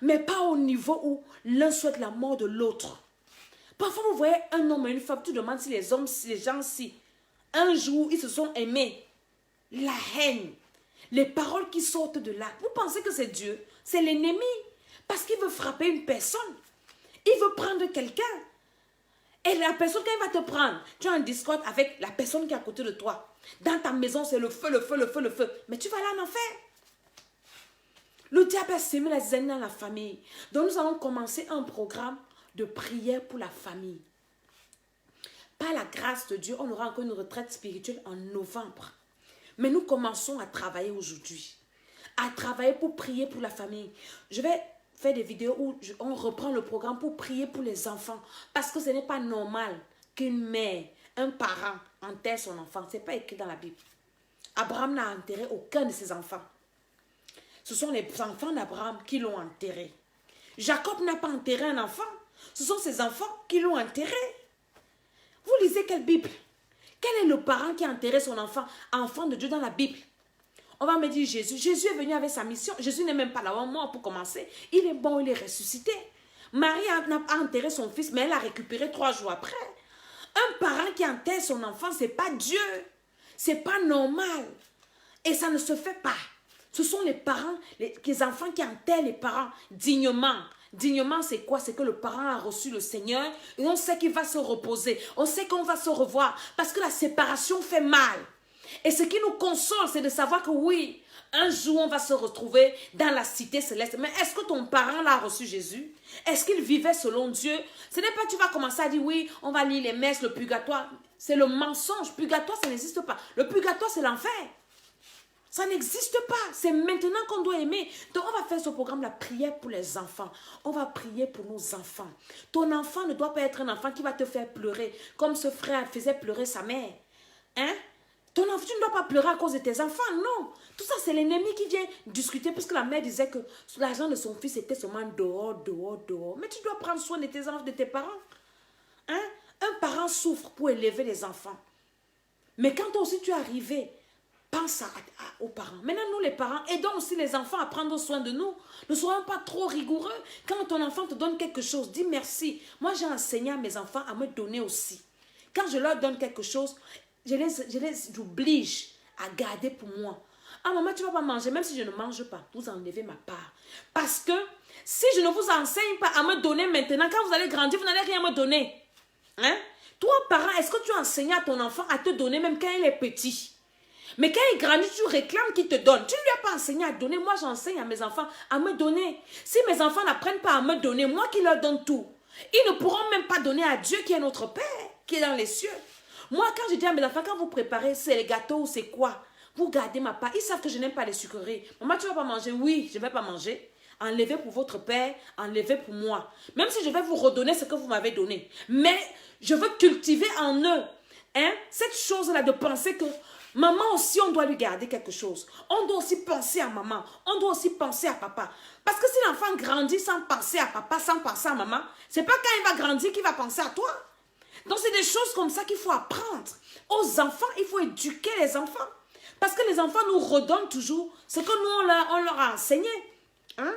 mais pas au niveau où l'un souhaite la mort de l'autre. Parfois, vous voyez un homme et une femme, tu demandes si les gens, si un jour, ils se sont aimés. La haine, les paroles qui sortent de là. Vous pensez que c'est Dieu? C'est l'ennemi. Parce qu'il veut frapper une personne. Il veut prendre quelqu'un. Et la personne, quand il va te prendre, tu as un discorde avec la personne qui est à côté de toi. Dans ta maison, c'est le feu, le feu, le feu, le feu. Mais tu vas aller en enfer. Le diable a sémé la zizanie dans la famille. Donc nous allons commencer un programme de prière pour la famille. Par la grâce de Dieu, on aura encore une retraite spirituelle en novembre. Mais nous commençons à travailler aujourd'hui. À travailler pour prier pour la famille. Je vais faire des vidéos où on reprend le programme pour prier pour les enfants. Parce que ce n'est pas normal qu'une mère, un parent enterre son enfant. Ce n'est pas écrit dans la Bible. Abraham n'a enterré aucun de ses enfants. Ce sont les enfants d'Abraham qui l'ont enterré. Jacob n'a pas enterré un enfant. Ce sont ses enfants qui l'ont enterré. Vous lisez quelle Bible? Quel est le parent qui a enterré son enfant, enfant de Dieu dans la Bible? On va me dire Jésus. Jésus est venu avec sa mission. Jésus n'est même pas là mort pour commencer. Il est bon, il est ressuscité. Marie a enterré son fils, mais elle l'a récupéré 3 jours après. Un parent qui enterre son enfant, ce n'est pas Dieu. Ce n'est pas normal. Et ça ne se fait pas. Ce sont les parents, les enfants qui enterrent les parents dignement. Dignement, c'est quoi? C'est que le parent a reçu le Seigneur et on sait qu'il va se reposer. On sait qu'on va se revoir parce que la séparation fait mal. Et ce qui nous console, c'est de savoir que oui, un jour, on va se retrouver dans la cité céleste. Mais est-ce que ton parent l'a reçu Jésus? Est-ce qu'il vivait selon Dieu? Ce n'est pas que tu vas commencer à dire oui, on va lire les messes, le purgatoire. C'est le mensonge. Purgatoire, ça n'existe pas. Le purgatoire, c'est l'enfer. Ça n'existe pas. C'est maintenant qu'on doit aimer. Donc, on va faire ce programme, la prière pour les enfants. On va prier pour nos enfants. Ton enfant ne doit pas être un enfant qui va te faire pleurer, comme ce frère faisait pleurer sa mère. Hein? Ton enfant, tu ne dois pas pleurer à cause de tes enfants, non. Tout ça, c'est l'ennemi qui vient discuter, puisque la mère disait que l'argent de son fils était seulement dehors, dehors, dehors. Mais tu dois prendre soin de tes enfants, de tes parents. Hein? Un parent souffre pour élever les enfants. Mais quand toi aussi tu es arrivé, pense aux parents. Maintenant, nous les parents, aidons aussi les enfants à prendre soin de nous. Ne soyons pas trop rigoureux. Quand ton enfant te donne quelque chose, dis merci. Moi, j'ai enseigné à mes enfants à me donner aussi. Quand je leur donne quelque chose, je les oblige à garder pour moi. Ah maman, tu ne vas pas manger, même si je ne mange pas, vous enlevez ma part. Parce que si je ne vous enseigne pas à me donner maintenant, quand vous allez grandir, vous n'allez rien me donner. Hein? Toi, parent, est-ce que tu as enseigné à ton enfant à te donner même quand il est petit? Mais quand il grandit, tu réclames qu'il te donne. Tu ne lui as pas enseigné à donner. Moi, j'enseigne à mes enfants à me donner. Si mes enfants n'apprennent pas à me donner, moi qui leur donne tout, ils ne pourront même pas donner à Dieu qui est notre Père, qui est dans les cieux. Moi, quand je dis à mes enfants, quand vous préparez, c'est les gâteaux ou c'est quoi? Vous gardez ma part. Ils savent que je n'aime pas les sucreries. Maman, tu ne vas pas manger? Oui, je ne vais pas manger. Enlevez pour votre père, enlevez pour moi. Même si je vais vous redonner ce que vous m'avez donné. Mais je veux cultiver en eux cette chose-là de penser que maman aussi, on doit lui garder quelque chose. On doit aussi penser à maman. On doit aussi penser à papa. Parce que si l'enfant grandit sans penser à papa, sans penser à maman, c'est pas quand il va grandir qu'il va penser à toi. Donc c'est des choses comme ça qu'il faut apprendre. Aux enfants, il faut éduquer les enfants. Parce que les enfants nous redonnent toujours ce que nous, on leur a enseigné. Hein?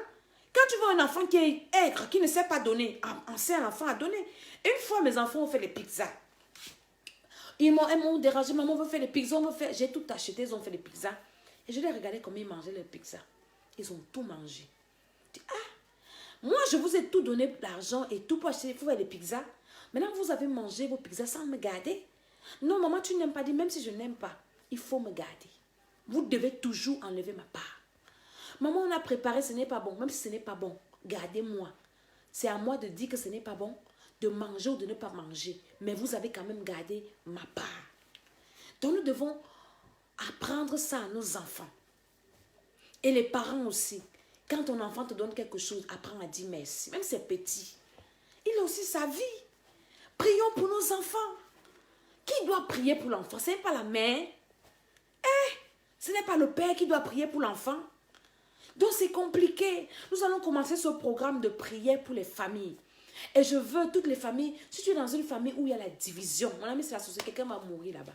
Quand tu vois un enfant qui est aigre, qui ne sait pas donner, enseigne à l'enfant à donner. Une fois, mes enfants ont fait les pizzas. Ils m'ont dérangé, maman veut faire les pizzas, j'ai tout acheté, ils ont fait les pizzas. Et je les regardais comment ils mangeaient les pizzas. Ils ont tout mangé. Je dis, ah, moi je vous ai tout donné, l'argent et tout pour acheter, pour faire les pizzas. Maintenant vous avez mangé vos pizzas sans me garder. Non maman, tu n'aimes pas, dit même si je n'aime pas, il faut me garder. Vous devez toujours enlever ma part. Maman, on a préparé, ce n'est pas bon. Même si ce n'est pas bon, gardez-moi. C'est à moi de dire que ce n'est pas bon, de manger ou de ne pas manger. Mais vous avez quand même gardé ma part. Donc nous devons apprendre ça à nos enfants. Et les parents aussi. Quand ton enfant te donne quelque chose, apprends à dire merci. Même si c'est petit. Il a aussi sa vie. Prions pour nos enfants. Qui doit prier pour l'enfant? Ce n'est pas la mère. Ce n'est pas le père qui doit prier pour l'enfant. Donc c'est compliqué. Nous allons commencer ce programme de prière pour les familles. Et je veux toutes les familles, si tu es dans une famille où il y a la division, mon ami c'est la société, quelqu'un va mourir là-bas.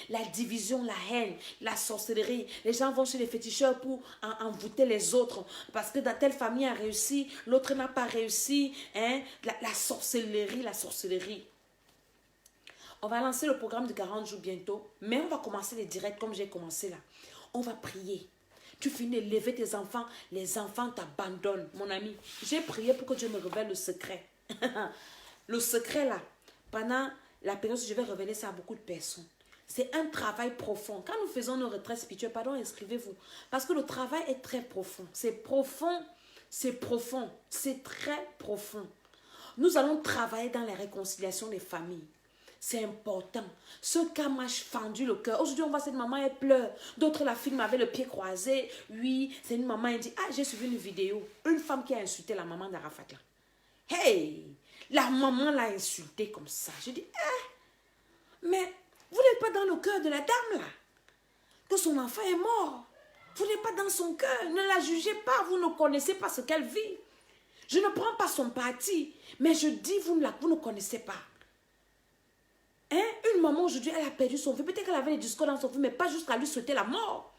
La division, la haine, la sorcellerie. Les gens vont chez les féticheurs pour envoûter les autres. Parce que dans telle famille a réussi, l'autre n'a pas réussi. Hein? La sorcellerie, la sorcellerie. On va lancer le programme de 40 jours bientôt. Mais on va commencer les directs comme j'ai commencé là. On va prier. Tu finis de lever tes enfants, les enfants t'abandonnent. Mon ami, j'ai prié pour que Dieu me révèle le secret. Le secret là, pendant la période où je vais révéler ça à beaucoup de personnes. C'est un travail profond. Quand nous faisons nos retraites spirituelles, pardon, inscrivez-vous. Parce que le travail est très profond. C'est profond, c'est profond, c'est très profond. Nous allons travailler dans la réconciliation des familles. C'est important. Ce cas m'a fendu le cœur. Aujourd'hui, on voit cette maman, elle pleure. D'autres la filment avec le pied croisé. Oui, c'est une maman, elle dit, ah, j'ai suivi une vidéo. Une femme qui a insulté la maman d'Arafat là. Hey, la maman l'a insultée comme ça. Je dis, mais vous n'êtes pas dans le cœur de la dame là. Que son enfant est mort. Vous n'êtes pas dans son cœur. Ne la jugez pas. Vous ne connaissez pas ce qu'elle vit. Je ne prends pas son parti. Mais je dis, vous ne connaissez pas. Hein? Une maman aujourd'hui, elle a perdu son fils. Peut-être qu'elle avait des discours dans son fils, mais pas jusqu'à lui souhaiter la mort.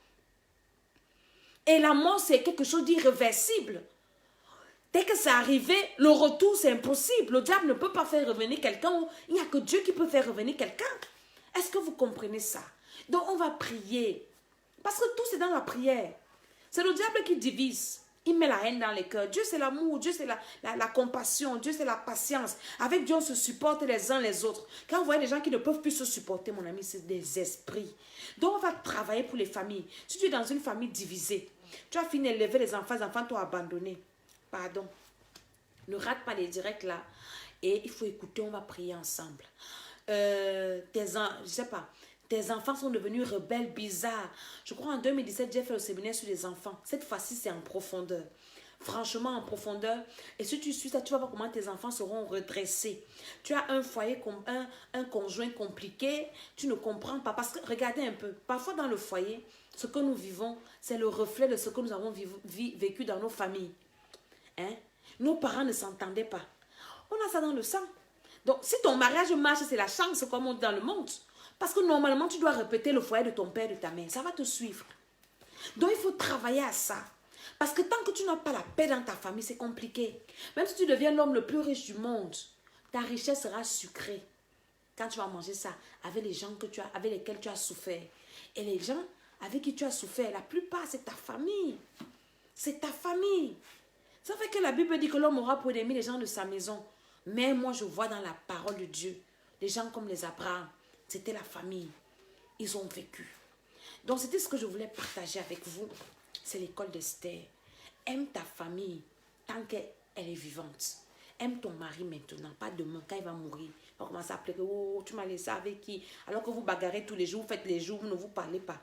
Et la mort, c'est quelque chose d'irréversible. Dès que c'est arrivé, le retour, c'est impossible. Le diable ne peut pas faire revenir quelqu'un. Il n'y a que Dieu qui peut faire revenir quelqu'un. Est-ce que vous comprenez ça? Donc, on va prier. Parce que tout, c'est dans la prière. C'est le diable qui divise. Il met la haine dans les cœurs. Dieu, c'est l'amour. Dieu, c'est la compassion. Dieu, c'est la patience. Avec Dieu, on se supporte les uns les autres. Quand vous voyez des gens qui ne peuvent plus se supporter, mon ami, c'est des esprits. Donc, on va travailler pour les familles. Si tu es dans une famille divisée, tu as fini d'élever les enfants t'ont abandonné. Pardon. Ne rate pas les directs là. Et il faut écouter, on va prier ensemble. Je sais pas. Tes enfants sont devenus rebelles, bizarres. Je crois en 2017, j'ai fait le séminaire sur les enfants. Cette fois-ci, c'est en profondeur. Franchement, en profondeur. Et si tu suis ça, tu vas voir comment tes enfants seront redressés. Tu as un foyer, un conjoint compliqué. Tu ne comprends pas. Parce que, regardez un peu. Parfois, dans le foyer, ce que nous vivons, c'est le reflet de ce que nous avons vécu dans nos familles. Hein? Nos parents ne s'entendaient pas. On a ça dans le sang. Donc, si ton mariage marche, c'est la chance comme on dit dans le monde. Parce que normalement, tu dois répéter le foyer de ton père, de ta mère. Ça va te suivre. Donc, il faut travailler à ça. Parce que tant que tu n'as pas la paix dans ta famille, c'est compliqué. Même si tu deviens l'homme le plus riche du monde, ta richesse sera sucrée. Quand tu vas manger ça avec les gens avec lesquels tu as souffert. Et les gens avec qui tu as souffert, la plupart, c'est ta famille. C'est ta famille. Ça fait que la Bible dit que l'homme aura pour ennemi les gens de sa maison. Mais moi, je vois dans la parole de Dieu les gens comme les Abraham, c'était la famille. Ils ont vécu. Donc, c'était ce que je voulais partager avec vous. C'est l'école d'Esther. Aime ta famille tant qu'elle est vivante. Aime ton mari maintenant, pas demain, quand il va mourir. On va commencer à pleurer, oh, tu m'as laissé avec qui? Alors que vous bagarrez tous les jours, vous faites les jours, vous ne vous parlez pas.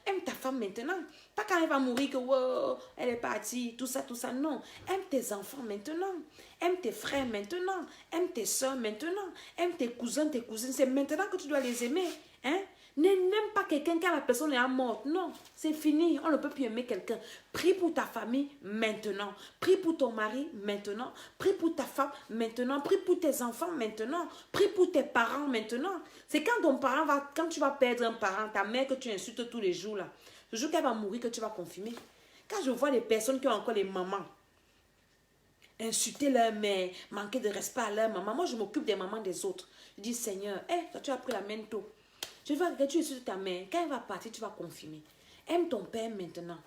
Aime ta femme maintenant. Pas quand elle va mourir que, oh, elle est partie, tout ça, non. Aime tes enfants maintenant. Aime tes frères maintenant. Aime tes soeurs maintenant. Aime tes cousins, tes cousines. C'est maintenant que tu dois les aimer. Hein? N'aime pas quelqu'un quand la personne est morte. Non, c'est fini. On ne peut plus aimer quelqu'un. Prie pour ta famille maintenant. Prie pour ton mari maintenant. Prie pour ta femme maintenant. Prie pour tes enfants maintenant. Prie pour tes parents maintenant. C'est quand tu vas perdre un parent, ta mère que tu insultes tous les jours là, le jour qu'elle va mourir que tu vas confirmer. Quand je vois les personnes qui ont encore les mamans, insulter leur mère, manquer de respect à leur maman, moi je m'occupe des mamans des autres. Je dis Seigneur, toi tu as pris la main tôt. Je vois que tu es sur ta mère. Quand elle va partir, tu vas confirmer. Aime ton père maintenant.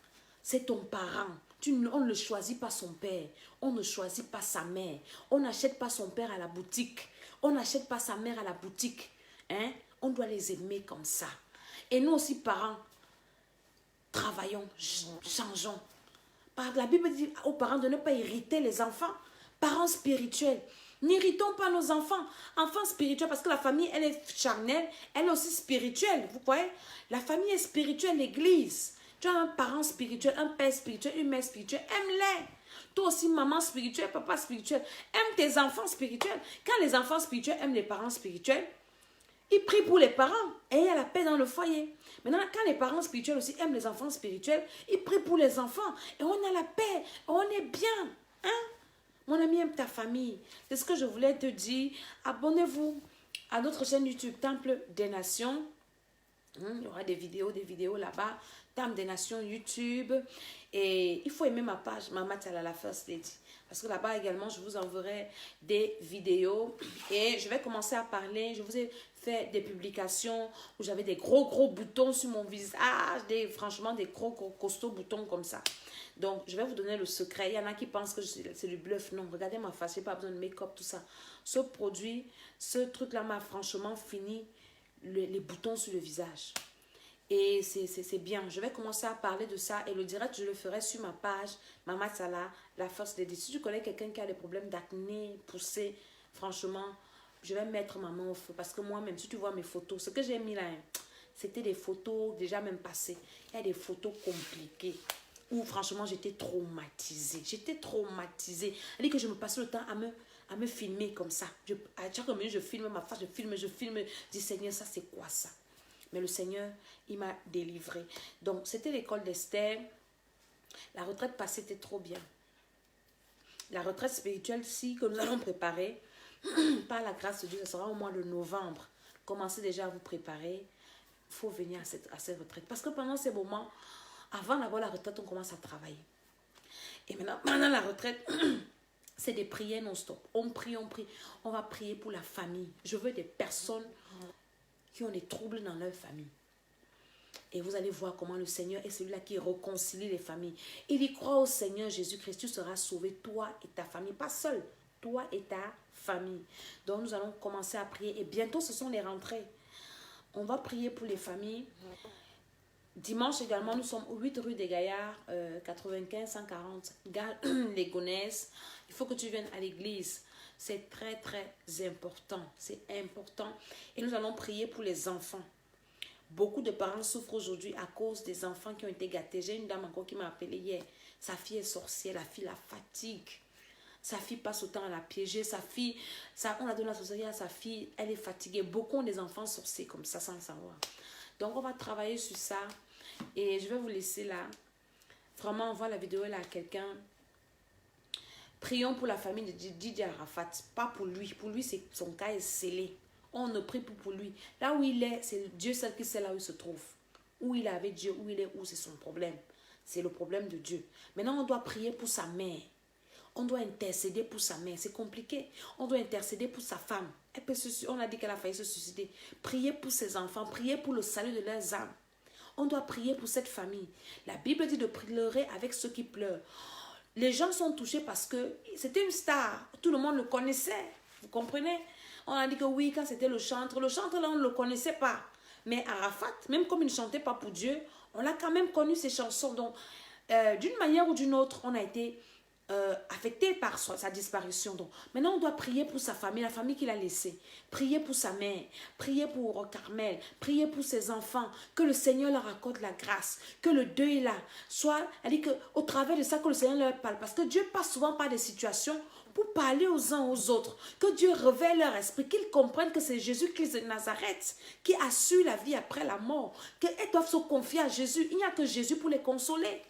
C'est ton parent. On ne choisit pas son père. On ne choisit pas sa mère. On n'achète pas son père à la boutique. On n'achète pas sa mère à la boutique. Hein? On doit les aimer comme ça. Et nous aussi, parents, travaillons, changeons. La Bible dit aux parents de ne pas irriter les enfants. Parents spirituels. N'irritons pas nos enfants. Enfants spirituels, parce que la famille, elle est charnelle, elle est aussi spirituelle. Vous voyez? La famille est spirituelle, l'église. Tu as un parent spirituel, un père spirituel, une mère spirituelle. Aime-les. Toi aussi, maman spirituelle, papa spirituel. Aime tes enfants spirituels. Quand les enfants spirituels aiment les parents spirituels, ils prient pour les parents et il y a la paix dans le foyer. Maintenant, quand les parents spirituels aussi aiment les enfants spirituels, ils prient pour les enfants et on a la paix, on est bien. Hein? Mon ami, aime ta famille. C'est ce que je voulais te dire. Abonnez-vous à notre chaîne YouTube Temple des Nations. Il y aura des vidéos là-bas. Temple des Nations YouTube. Et il faut aimer ma page, Mama Tchala, la First Lady. Parce que là-bas également, je vous enverrai des vidéos. Et je vais commencer à parler. Je vous ai fait des publications où j'avais des gros boutons sur mon visage. Franchement, des gros costauds boutons comme ça. Donc, je vais vous donner le secret. Il y en a qui pensent que c'est du bluff. Non, regardez ma face. Je n'ai pas besoin de make-up, tout ça. Ce produit, ce truc-là m'a franchement fini les boutons sur le visage. Et c'est bien. Je vais commencer à parler de ça. Et le direct, je le ferai sur ma page, Mama Tchala, la First Lady. Si tu connais quelqu'un qui a des problèmes d'acné, poussé, franchement, je vais mettre ma main au feu. Parce que moi-même, si tu vois mes photos, ce que j'ai mis là, c'était des photos déjà même passées. Il y a des photos compliquées. Où franchement j'étais traumatisée. C'est-à-dire que je me passais le temps à me filmer comme ça. À chaque minute, je filme ma face, je filme. Je dis Seigneur, ça c'est quoi ça? Mais le Seigneur, il m'a délivré. Donc, c'était l'école d'Esther. La retraite passée était trop bien. La retraite spirituelle, si, que nous allons préparer, par la grâce de Dieu, ça sera au mois de novembre. Commencez déjà à vous préparer. Il faut venir à cette retraite. Parce que pendant ces moments, avant d'avoir la retraite, on commence à travailler. Et maintenant, pendant la retraite, c'est des prières non-stop. On prie. On va prier pour la famille. Je veux des personnes qui ont des troubles dans leur famille. Et vous allez voir comment le Seigneur est celui-là qui réconcilie les familles. Il y croit au Seigneur Jésus-Christ. Tu seras sauvé, toi et ta famille. Pas seul, toi et ta famille. Donc, nous allons commencer à prier. Et bientôt, ce sont les rentrées. On va prier pour les familles. Dimanche également, nous sommes au 8 rue des Gaillards, 95 140, gare les Gonesse. Il faut que tu viennes à l'église. C'est très important. C'est important. Et nous allons prier pour les enfants. Beaucoup de parents souffrent aujourd'hui à cause des enfants qui ont été gâtés. J'ai une dame encore qui m'a appelé hier. Sa fille est sorcière, la fille la fatigue. Sa fille passe autant à la piéger. On a donné la sorcellerie à sa fille, elle est fatiguée. Beaucoup ont des enfants sorciers comme ça sans le savoir. Donc, on va travailler sur ça. Et je vais vous laisser là. Vraiment, envoie la vidéo là à quelqu'un. Prions pour la famille de Didier Arafat. Pas pour lui. Pour lui, son cas est scellé. On ne prie plus pour lui. Là où il est, c'est Dieu seul qui sait là où il se trouve. Où il est avec Dieu, où il est, où c'est son problème. C'est le problème de Dieu. Maintenant, on doit prier pour sa mère. On doit intercéder pour sa mère. C'est compliqué. On doit intercéder pour sa femme. On a dit qu'elle a failli se suicider. Priez pour ses enfants. Priez pour le salut de leurs âmes. On doit prier pour cette famille. La Bible dit de pleurer avec ceux qui pleurent. Les gens sont touchés parce que c'était une star. Tout le monde le connaissait. Vous comprenez? On a dit que oui, quand c'était le chantre là, on ne le connaissait pas. Mais Arafat, même comme il ne chantait pas pour Dieu, on a quand même connu ses chansons. Donc, d'une manière ou d'une autre, on a été affecté par sa disparition. Donc, maintenant, on doit prier pour sa famille, la famille qu'il a laissée. Prier pour sa mère, prier pour Carmel, prier pour ses enfants, que le Seigneur leur accorde la grâce, que le deuil là soit, elle dit qu'au travers de ça, que le Seigneur leur parle. Parce que Dieu passe souvent par des situations pour parler aux uns aux autres, que Dieu révèle leur esprit, qu'ils comprennent que c'est Jésus-Christ de Nazareth qui assure la vie après la mort, qu'ils doivent se confier à Jésus. Il n'y a que Jésus pour les consoler.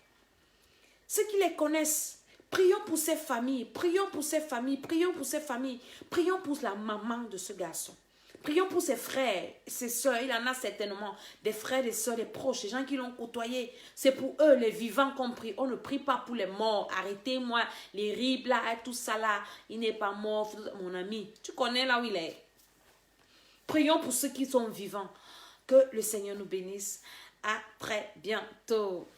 Ceux qui les connaissent, prions pour ces familles, prions pour ces familles, prions pour ces familles, prions pour la maman de ce garçon. Prions pour ses frères, ses soeurs. Il en a certainement des frères, des soeurs, des proches, des gens qui l'ont côtoyé. C'est pour eux, les vivants, qu'on prie. On ne prie pas pour les morts. Arrêtez-moi, les ribes là, tout ça là. Il n'est pas mort, mon ami. Tu connais là où il est. Prions pour ceux qui sont vivants. Que le Seigneur nous bénisse. À très bientôt.